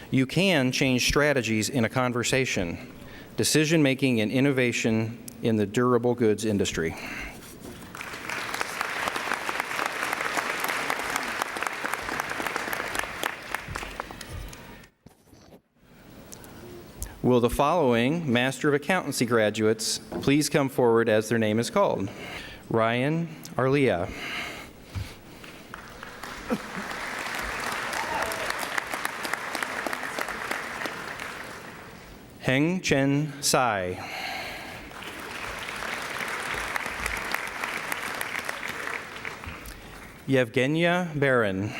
You Can Change Strategies in a Conversation, Decision-Making and Innovation in the Durable Goods Industry. Will the following Master of Accountancy graduates please come forward as their name is called? Ryan Arlia. Heng Chen Sai. Yevgenia Baron.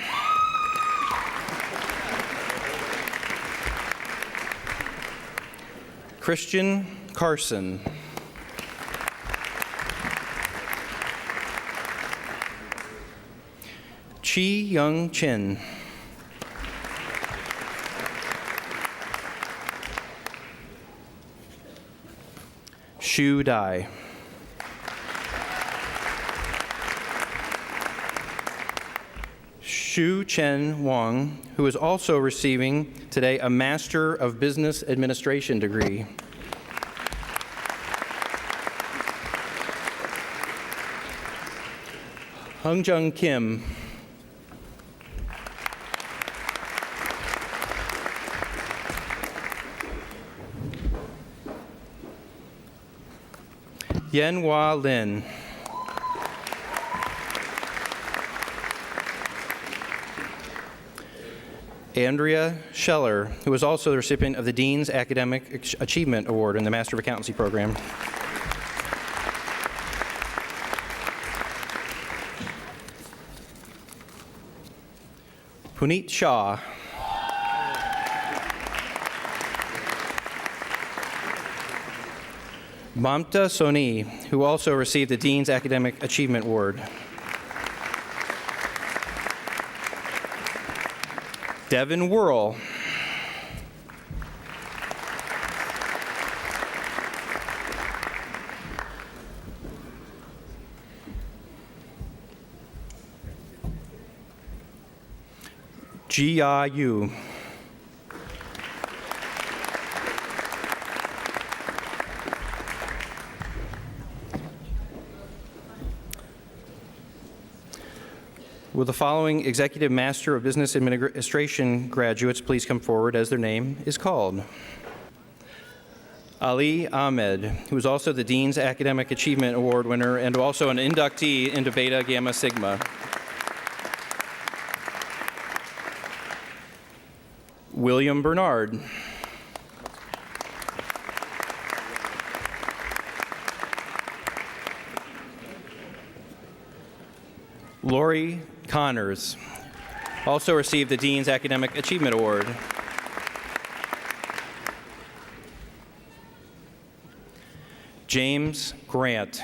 Christian Carson. Chi Young Chin. Shu Dai. Shu Chen Wang, who is also receiving today a Master of Business Administration degree. Hung Jung Kim. Yen Hua Lin. Andrea Scheller, who is also the recipient of the Dean's Academic Achievement Award in the Master of Accountancy program. Puneet Shah. Mamta Soni, who also received the Dean's Academic Achievement Award. Devin Worrell. Jia Yu. Will the following Executive Master of Business Administration graduates please come forward as their name is called? Ali Ahmed, who is also the Dean's Academic Achievement Award winner and also an inductee into Beta Gamma Sigma. William Bernard. Lori Connors, also received the Dean's Academic Achievement Award. James Grant.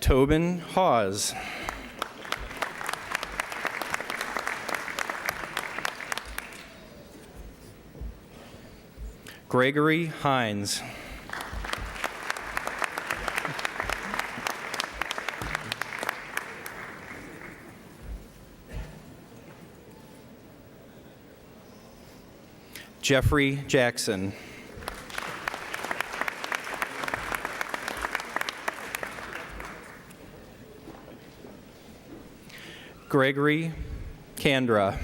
Tobin Hawes. Gregory Hines. Jeffrey Jackson. Gregory Kandra.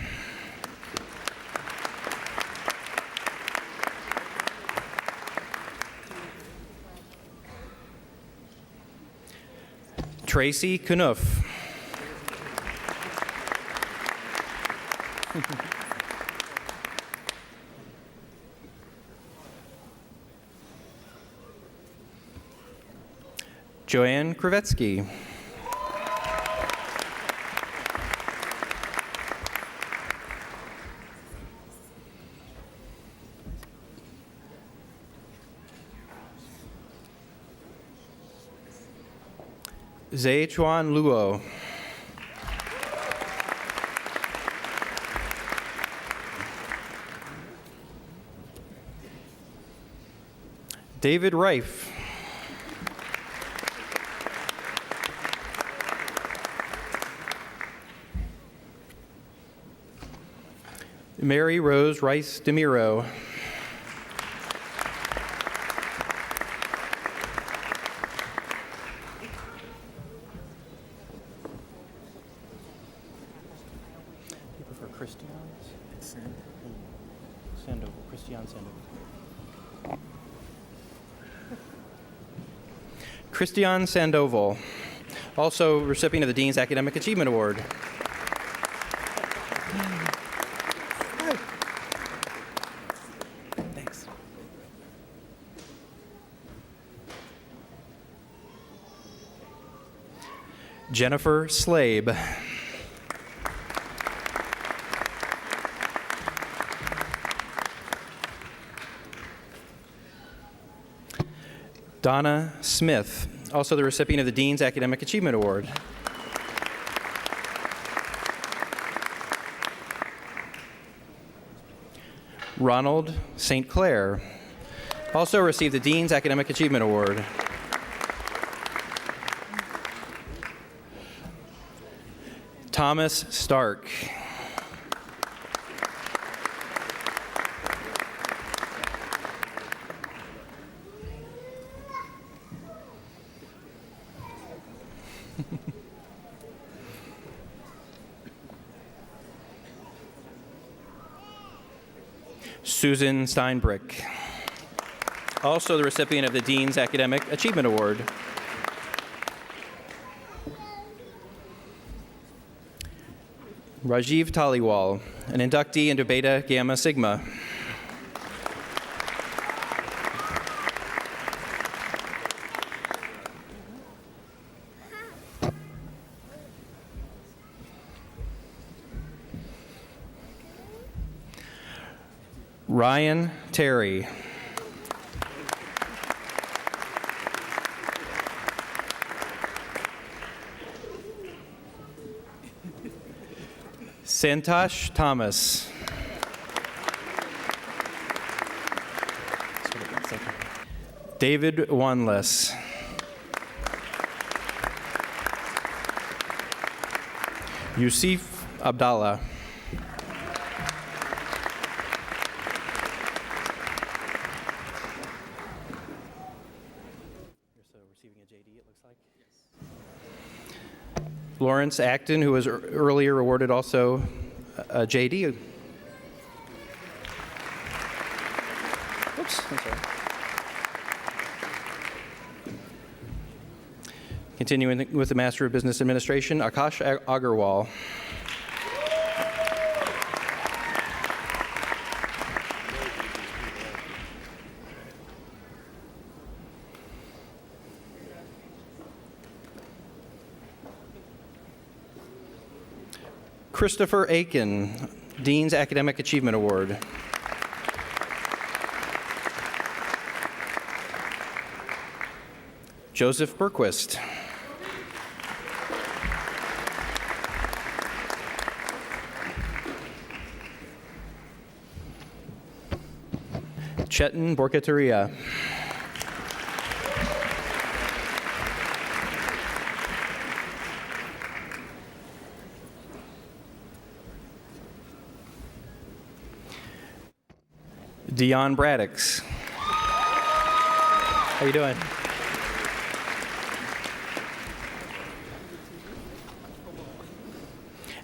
Tracy Knuff. Joanne Kravetsky. Zhechuan Luo. David Reif. Mary Rose Rice DeMiro. Christian Sandoval, also recipient of the Dean's Academic Achievement Award. Thanks. Jennifer Slabe. Donna Smith, also the recipient of the Dean's Academic Achievement Award. Ronald St. Clair, also received the Dean's Academic Achievement Award. Thomas Stark. Susan Steinbrick, also the recipient of the Dean's Academic Achievement Award. Rajiv Taliwal, an inductee into Beta Gamma Sigma. Ryan Terry. Santosh Thomas. David Wanless. Yusuf Abdallah. Lawrence Acton, who was earlier awarded also a JD. Oops, I'm sorry. Continuing with the Master of Business Administration, Akash Agarwal. Christopher Aiken, Dean's Academic Achievement Award. Joseph Berquist. Chetan Borkataria. Dion Braddix. How you doing?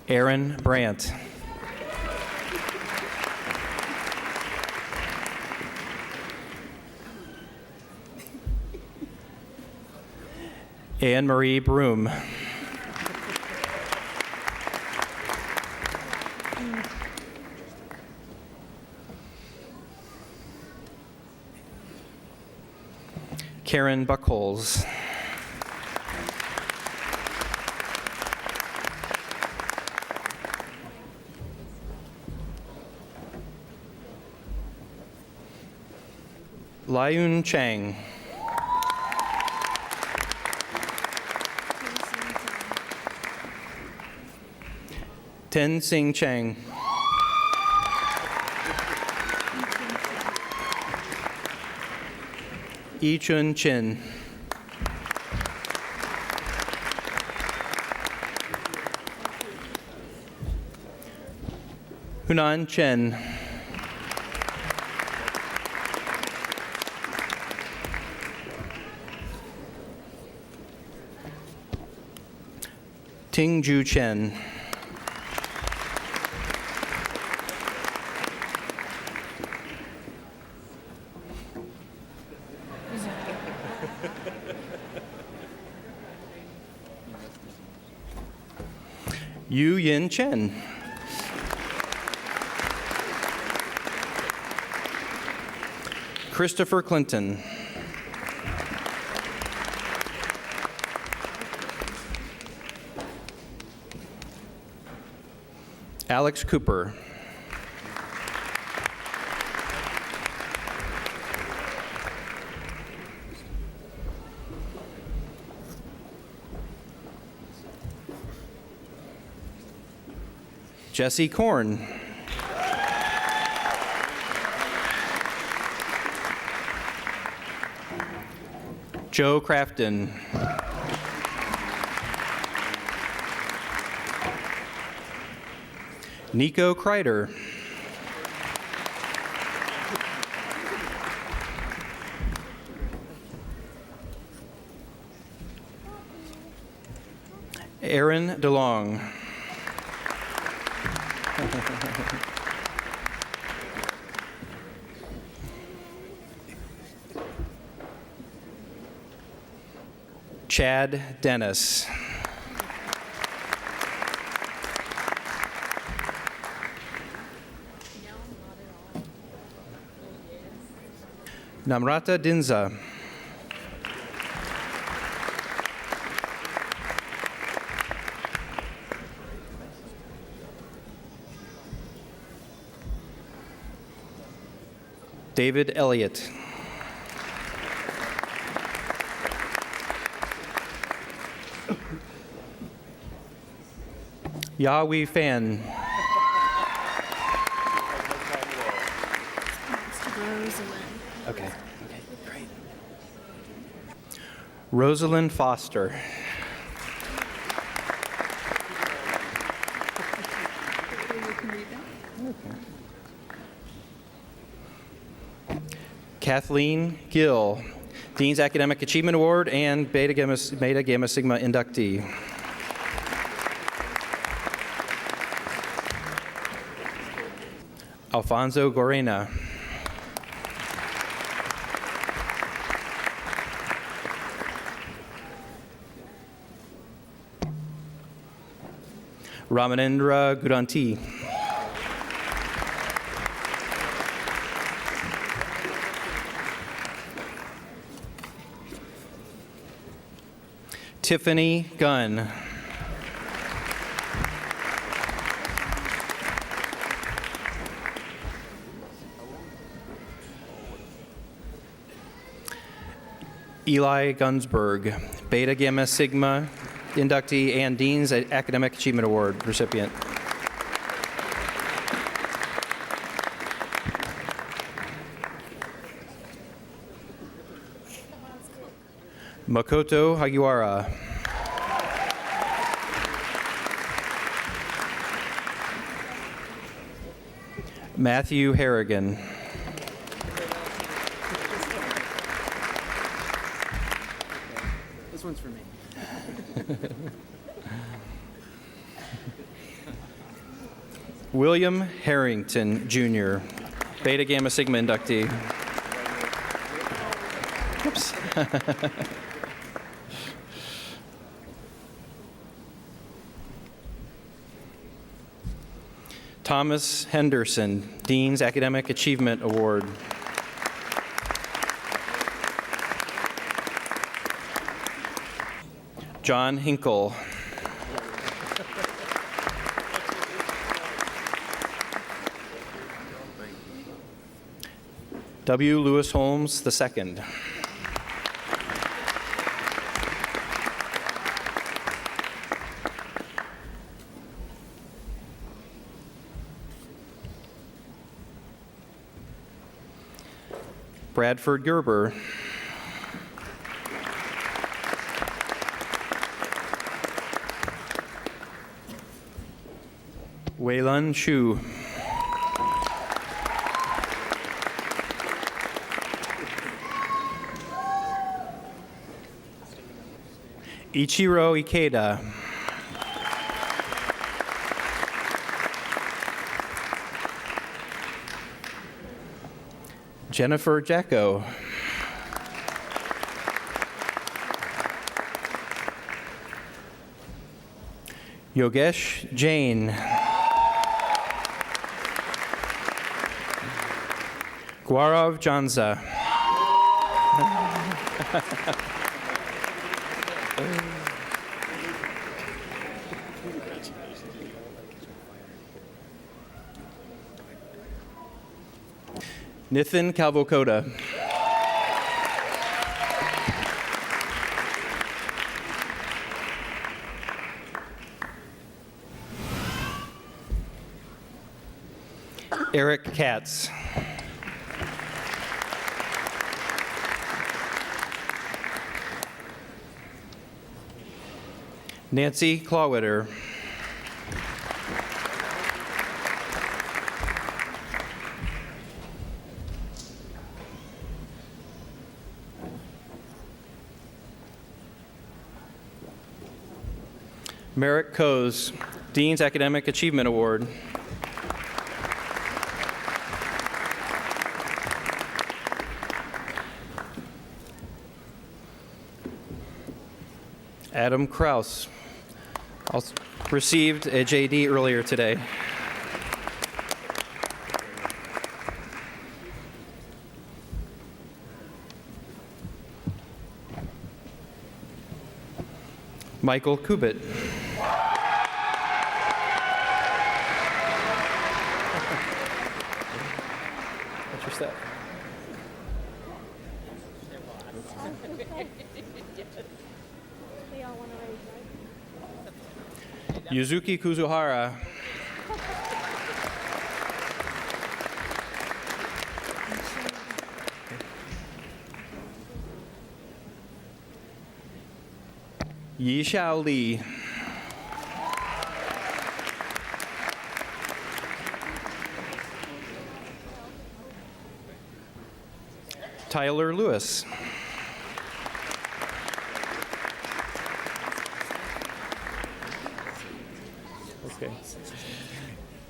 Aaron Brandt. Anne Marie Broom. Karen Buckholes. Liun Chang. Ten Sing Chang. Yi Chun Chin. Hunan Chen. Ting Ju Chen. Yu Yin Chen. Christopher Clinton. Alex Cooper. Jesse Korn. Joe Crafton. Nico Kreider. Aaron DeLong. Chad Dennis. Namrata Dinza. David Elliott. Yahweh Fan. Okay, great. Rosalind Foster. Kathleen Gill, Dean's Academic Achievement Award and Beta Gamma Sigma inductee. Alfonso Gorena. Ramanendra Gudanti. Tiffany Gunn. Eli Gunsberg, Beta Gamma Sigma inductee and Dean's Academic Achievement Award recipient. Makoto Hagiwara. Matthew Harrigan. This one's for me. William Harrington, Jr., Beta Gamma Sigma inductee. Oops. Thomas Henderson, Dean's Academic Achievement Award. John Hinkle. W. Lewis Holmes II. Bradford Gerber. Weilun Shu. Ichiro Ikeda. Jennifer Jacko. Yogesh Jain. Gaurav Janza. Nithin Kalvokoda. Eric Katz. Nancy Clawwitter. Merrick Coase, Dean's Academic Achievement Award. Adam Kraus also received a JD earlier today. Michael Kubit. What's your step? Yuzuki Kuzuhara. Yishao Li. Tyler Lewis. Okay.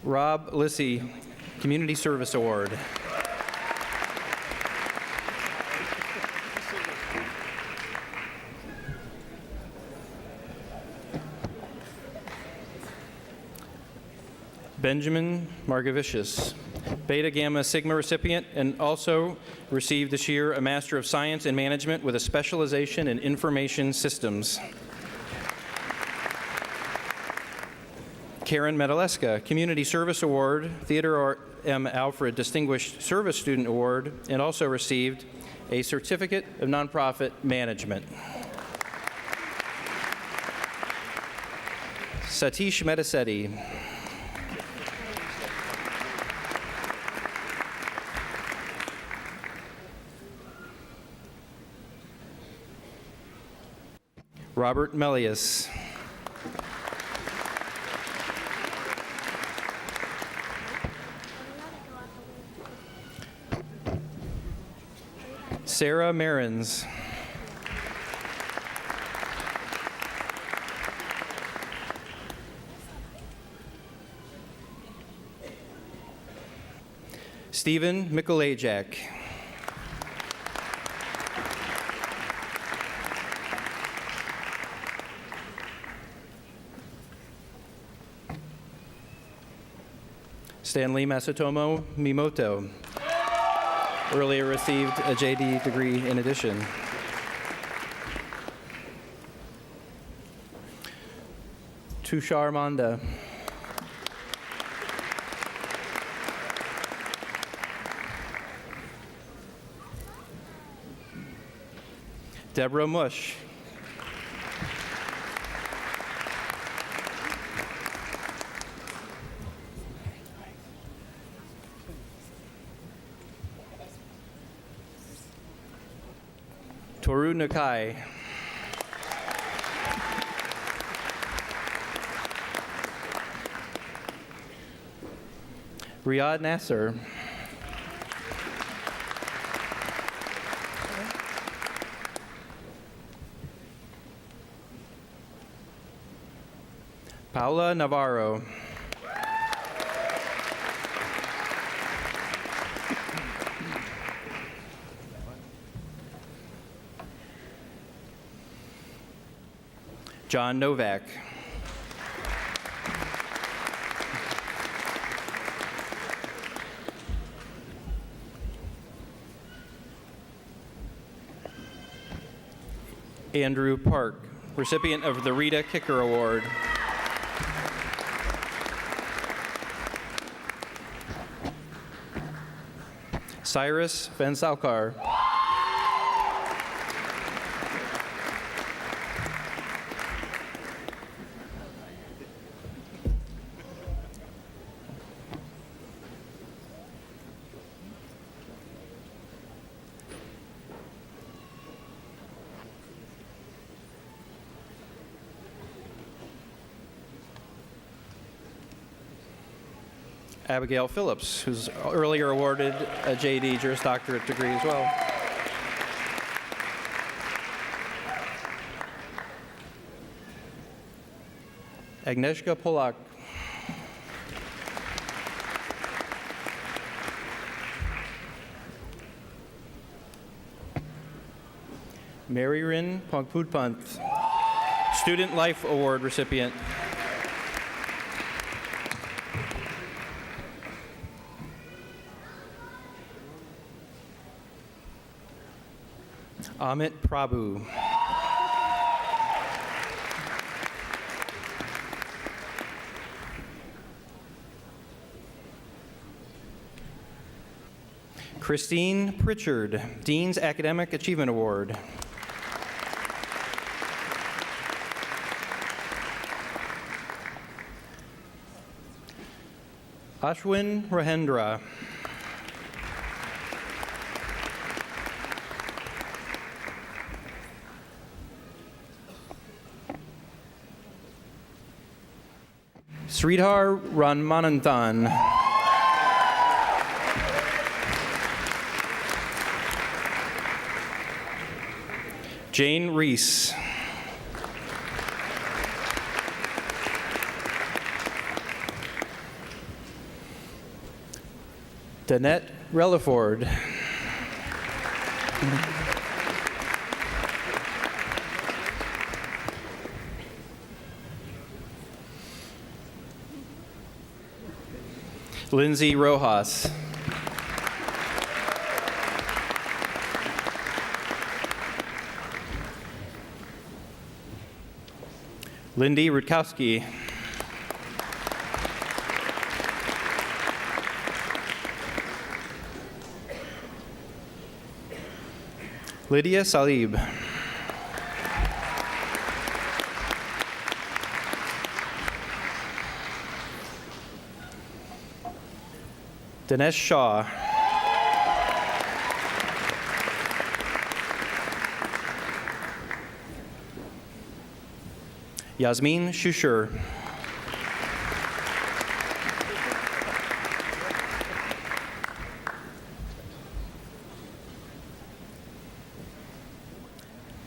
Rob Lissy, Community Service Award. Benjamin Margavicius, Beta Gamma Sigma recipient, and also received this year a Master of Science in Management with a specialization in Information Systems. Karen Medaleska, Community Service Award, Theodore M. Alfred Distinguished Service Student Award, and also received a Certificate of Nonprofit Management. Satish Medisetti. Robert Melius. Sarah Marins. Stephen Mikulajak. Stanley Masatomo Mimoto. Earlier received a JD degree in addition. Tushar Manda. Deborah Mush. Toru Nakai. Riyad Nasser. Paula Navarro. John Novak. Andrew Park, recipient of the Rita Kicker Award. Cyrus Van Salkar. Abigail Phillips, who's earlier awarded a JD, Juris Doctorate degree as well. Agnieszka Polak. Maririn Pongpudpant, Student Life Award recipient. Amit Prabhu. Christine Pritchard, Dean's Academic Achievement Award. Ashwin Rahendra. Sridhar Ranmananthan. Jane Reese. Danette Relaford. Lindsey Rojas. Lindy Rutkowski. Lydia Salib. Dinesh Shaw. Yasmin Shushur.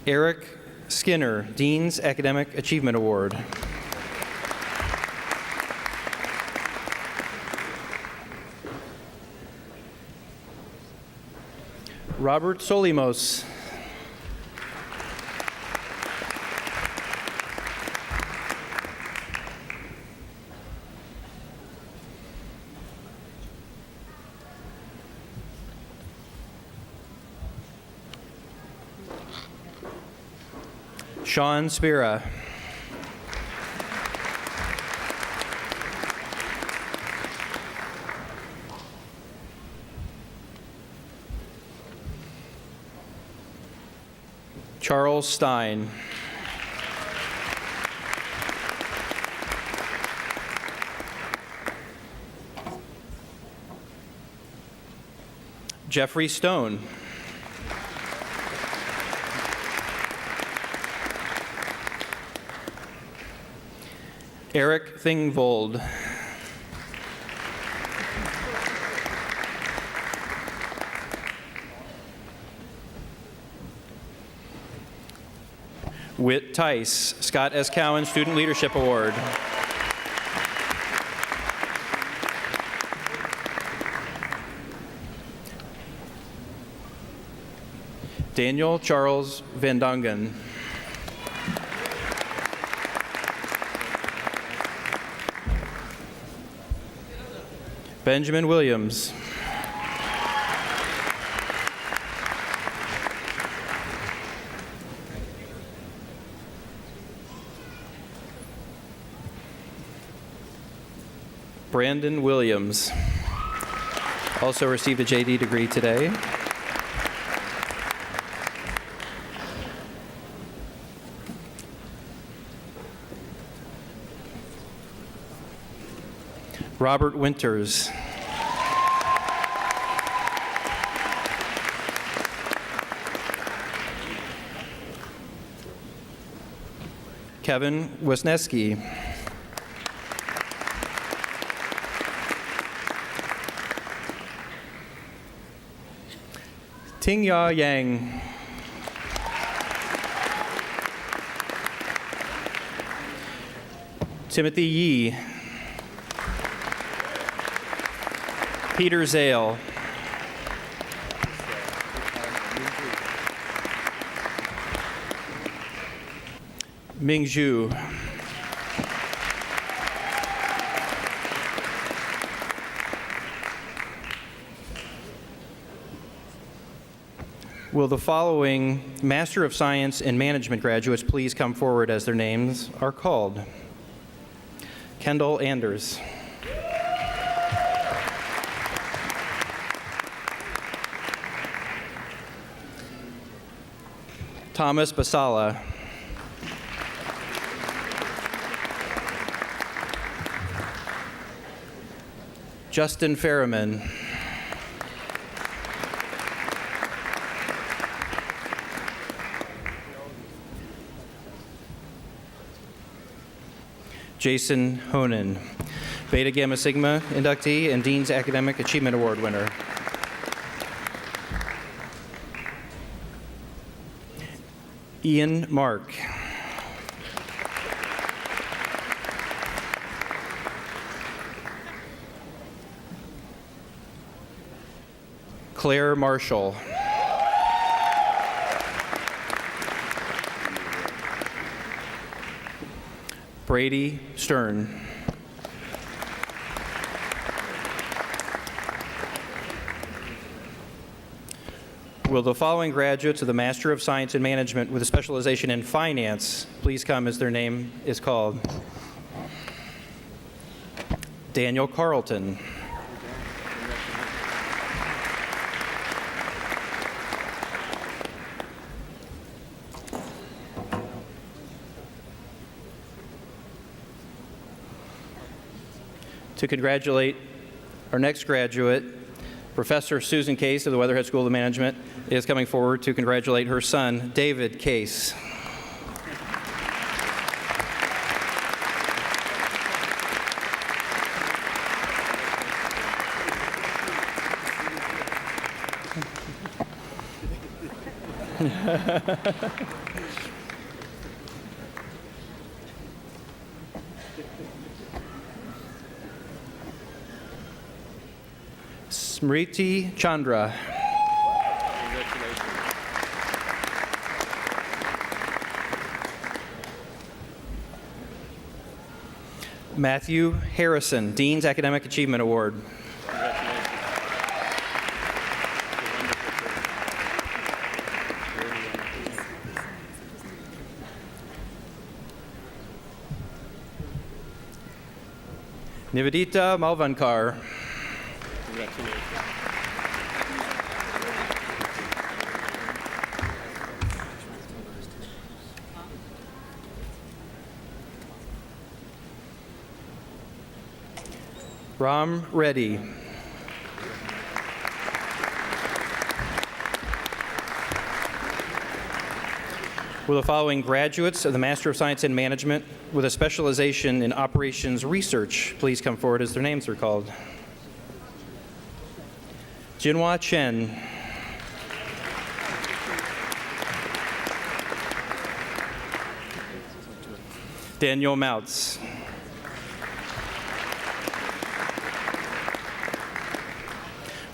Eric Skinner, Dean's Academic Achievement Award. Robert Solimos. Sean Spira. Charles Stein. Jeffrey Stone. Eric Thingvold. Whit Tice, Scott S. Cowan Student Leadership Award. Daniel Charles Van Dongen. Benjamin Williams. Brandon Williams. Also received a JD degree today. Robert Winters. Kevin Wisniewski. Ting Ya Yang. Timothy Yee. Peter Zale. Ming Zhu. Will the following Master of Science in Management graduates please come forward as their names are called? Kendall Anders. Thomas Basala. Justin Ferriman. Jason Honan, Beta Gamma Sigma inductee and Dean's Academic Achievement Award winner. Ian Mark. Claire Marshall. Brady Stern. Will the following graduates of the Master of Science in Management with a specialization in finance please come as their name is called? Daniel Carlton. To congratulate our next graduate, Professor Susan Case of the Weatherhead School of Management is coming forward to congratulate her son, David Case. Smriti Chandra. Matthew Harrison, Dean's Academic Achievement Award. Nivedita Malvankar. Ram Reddy. Will the following graduates of the Master of Science in Management with a specialization in operations research please come forward as their names are called? Jinhua Chen. Daniel Moutz.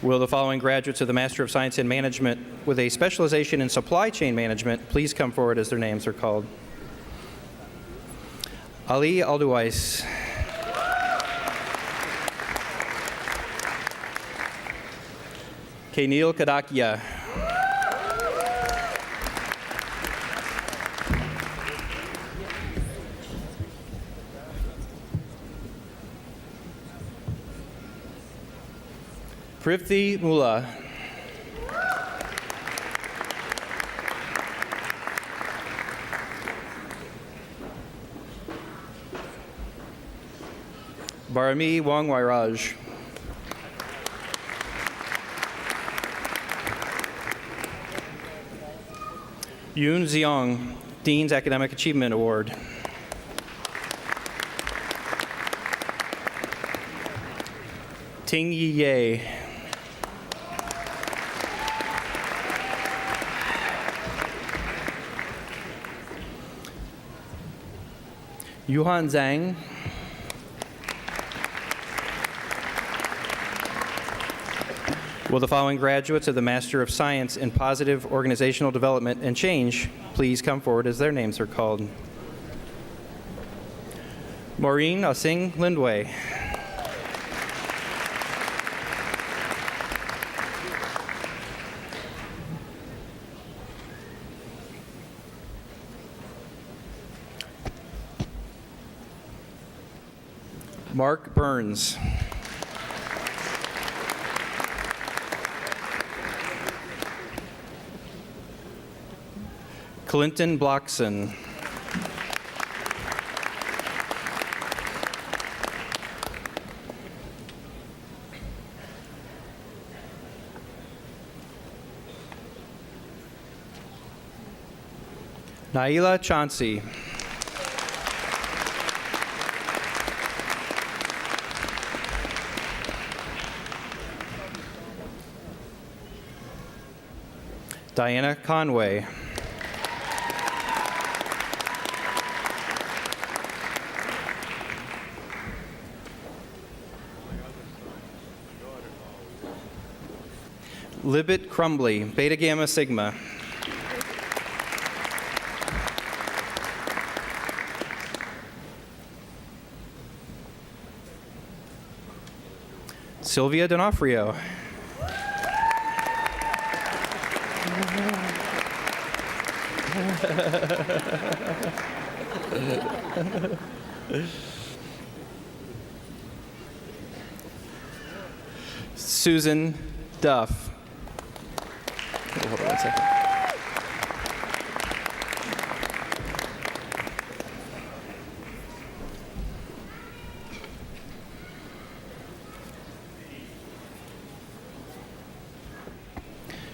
Will the following graduates of the Master of Science in Management with a specialization in supply chain management please come forward as their names are called? Ali Aldewais. Kenil Kadakia. Prithvi Mullah. Barami Wangwairaj. Yoon Ziong, Dean's Academic Achievement Award. Ting Yi Ye. Yuhan Zhang. Will the following graduates of the Master of Science in Positive Organizational Development and Change please come forward as their names are called? Maureen Asing Lindway. Mark Burns. Clinton Blockson. Naila Chauncey. Diana Conway. Libet Crumbly, Beta Gamma Sigma. Sylvia D'Onofrio. Susan Duff. Hold on one second.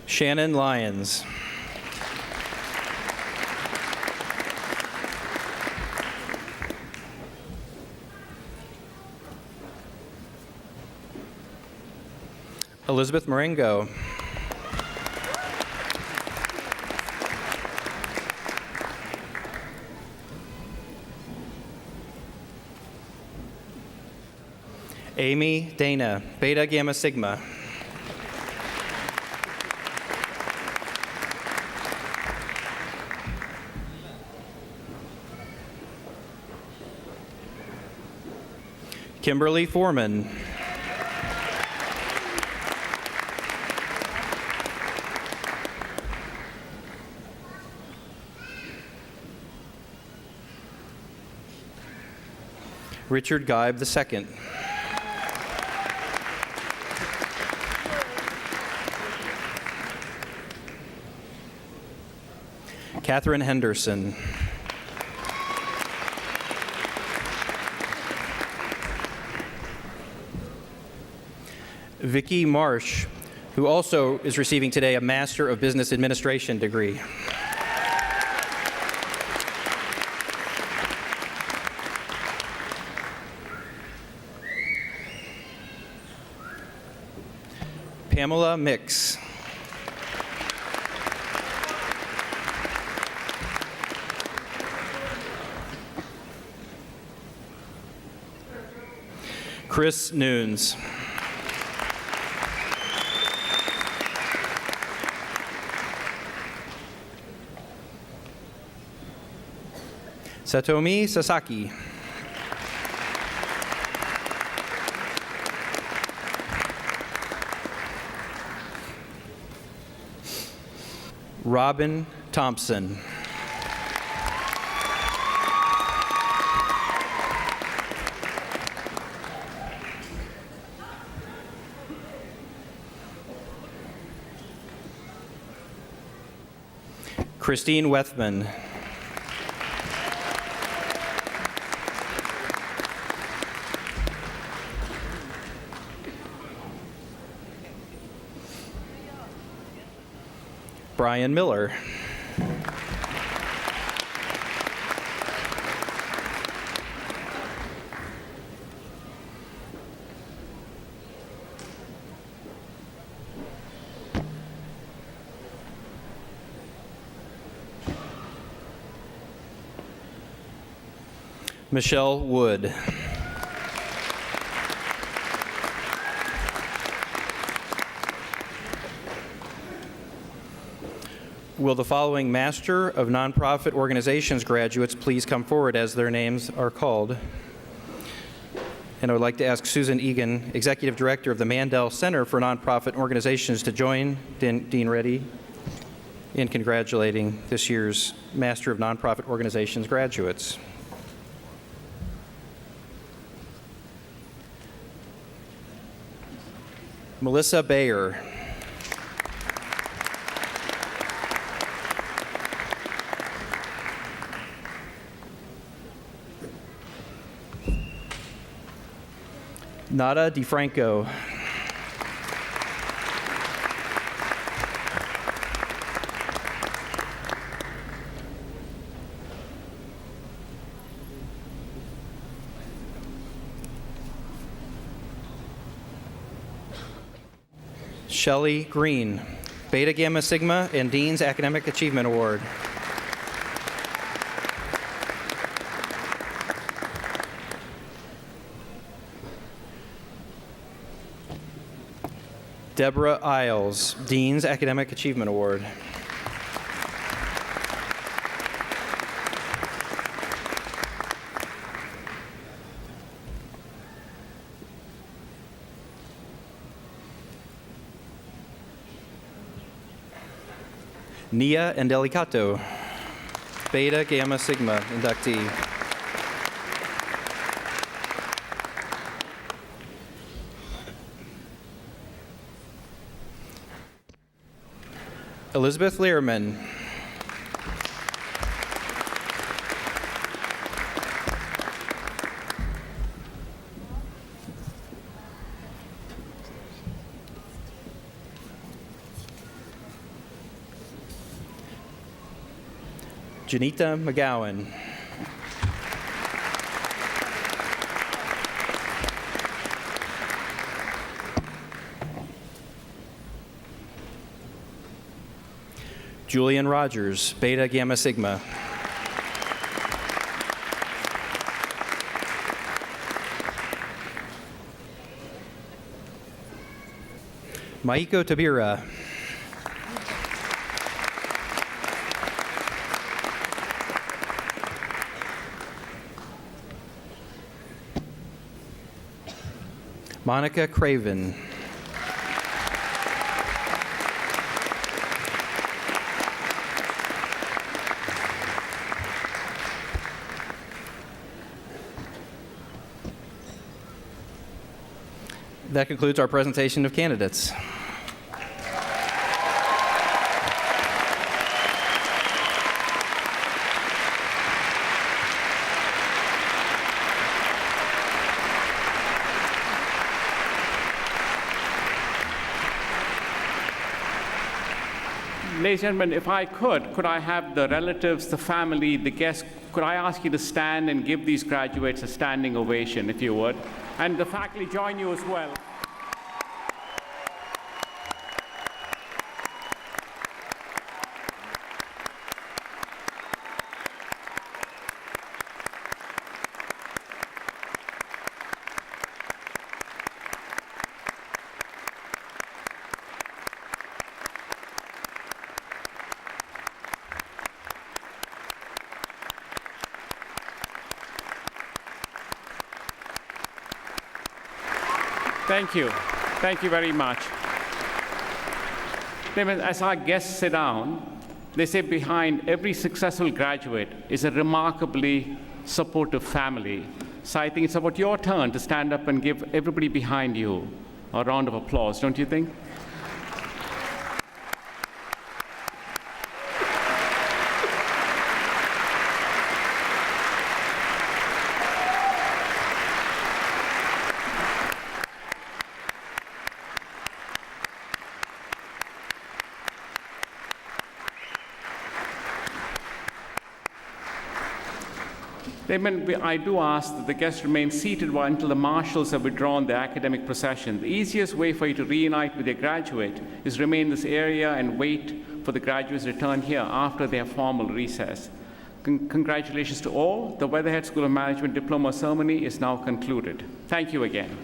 Shannon Lyons. Elizabeth Marengo. Amy Dana, Beta Gamma Sigma. Kimberly Foreman. Richard Geib II. Catherine Henderson. Vicki Marsh, who also is receiving today a Master of Business Administration degree. Pamela Mix. Chris Nunes. Satomi Sasaki. Robin Thompson. Christine Wethman. Brian Miller. Michelle Wood. Will the following Master of Nonprofit Organizations graduates please come forward as their names are called? And I would like to ask Susan Egan, Executive Director of the Mandel Center for Nonprofit Organizations, to join Dean Reddy in congratulating this year's Master of Nonprofit Organizations graduates. Melissa Bayer. Nada DeFranco. Shelley Green, Beta Gamma Sigma and Dean's Academic Achievement Award. Deborah Isles, Dean's Academic Achievement Award. Nia Endelicato, Beta Gamma Sigma inductee. Elizabeth Learman. Janita McGowan. Julian Rogers, Beta Gamma Sigma. Maiko Tabira. Monica Craven. That concludes our presentation of candidates. Ladies and gentlemen, if I could I have the relatives, the family, the guests, could I ask you to stand and give these graduates a standing ovation, if you would? And the faculty join you as well. Thank you. Thank you very much. As our guests sit down, they say behind every successful graduate is a remarkably supportive family. So I think it's about your turn to stand up and give everybody behind you a round of applause, don't you think? I do ask that the guests remain seated until the marshals have withdrawn the academic procession. The easiest way for you to reunite with your graduate is remain in this area and wait for the graduates to return here after their formal recess. Congratulations to all. The Weatherhead School of Management Diploma ceremony is now concluded. Thank you again.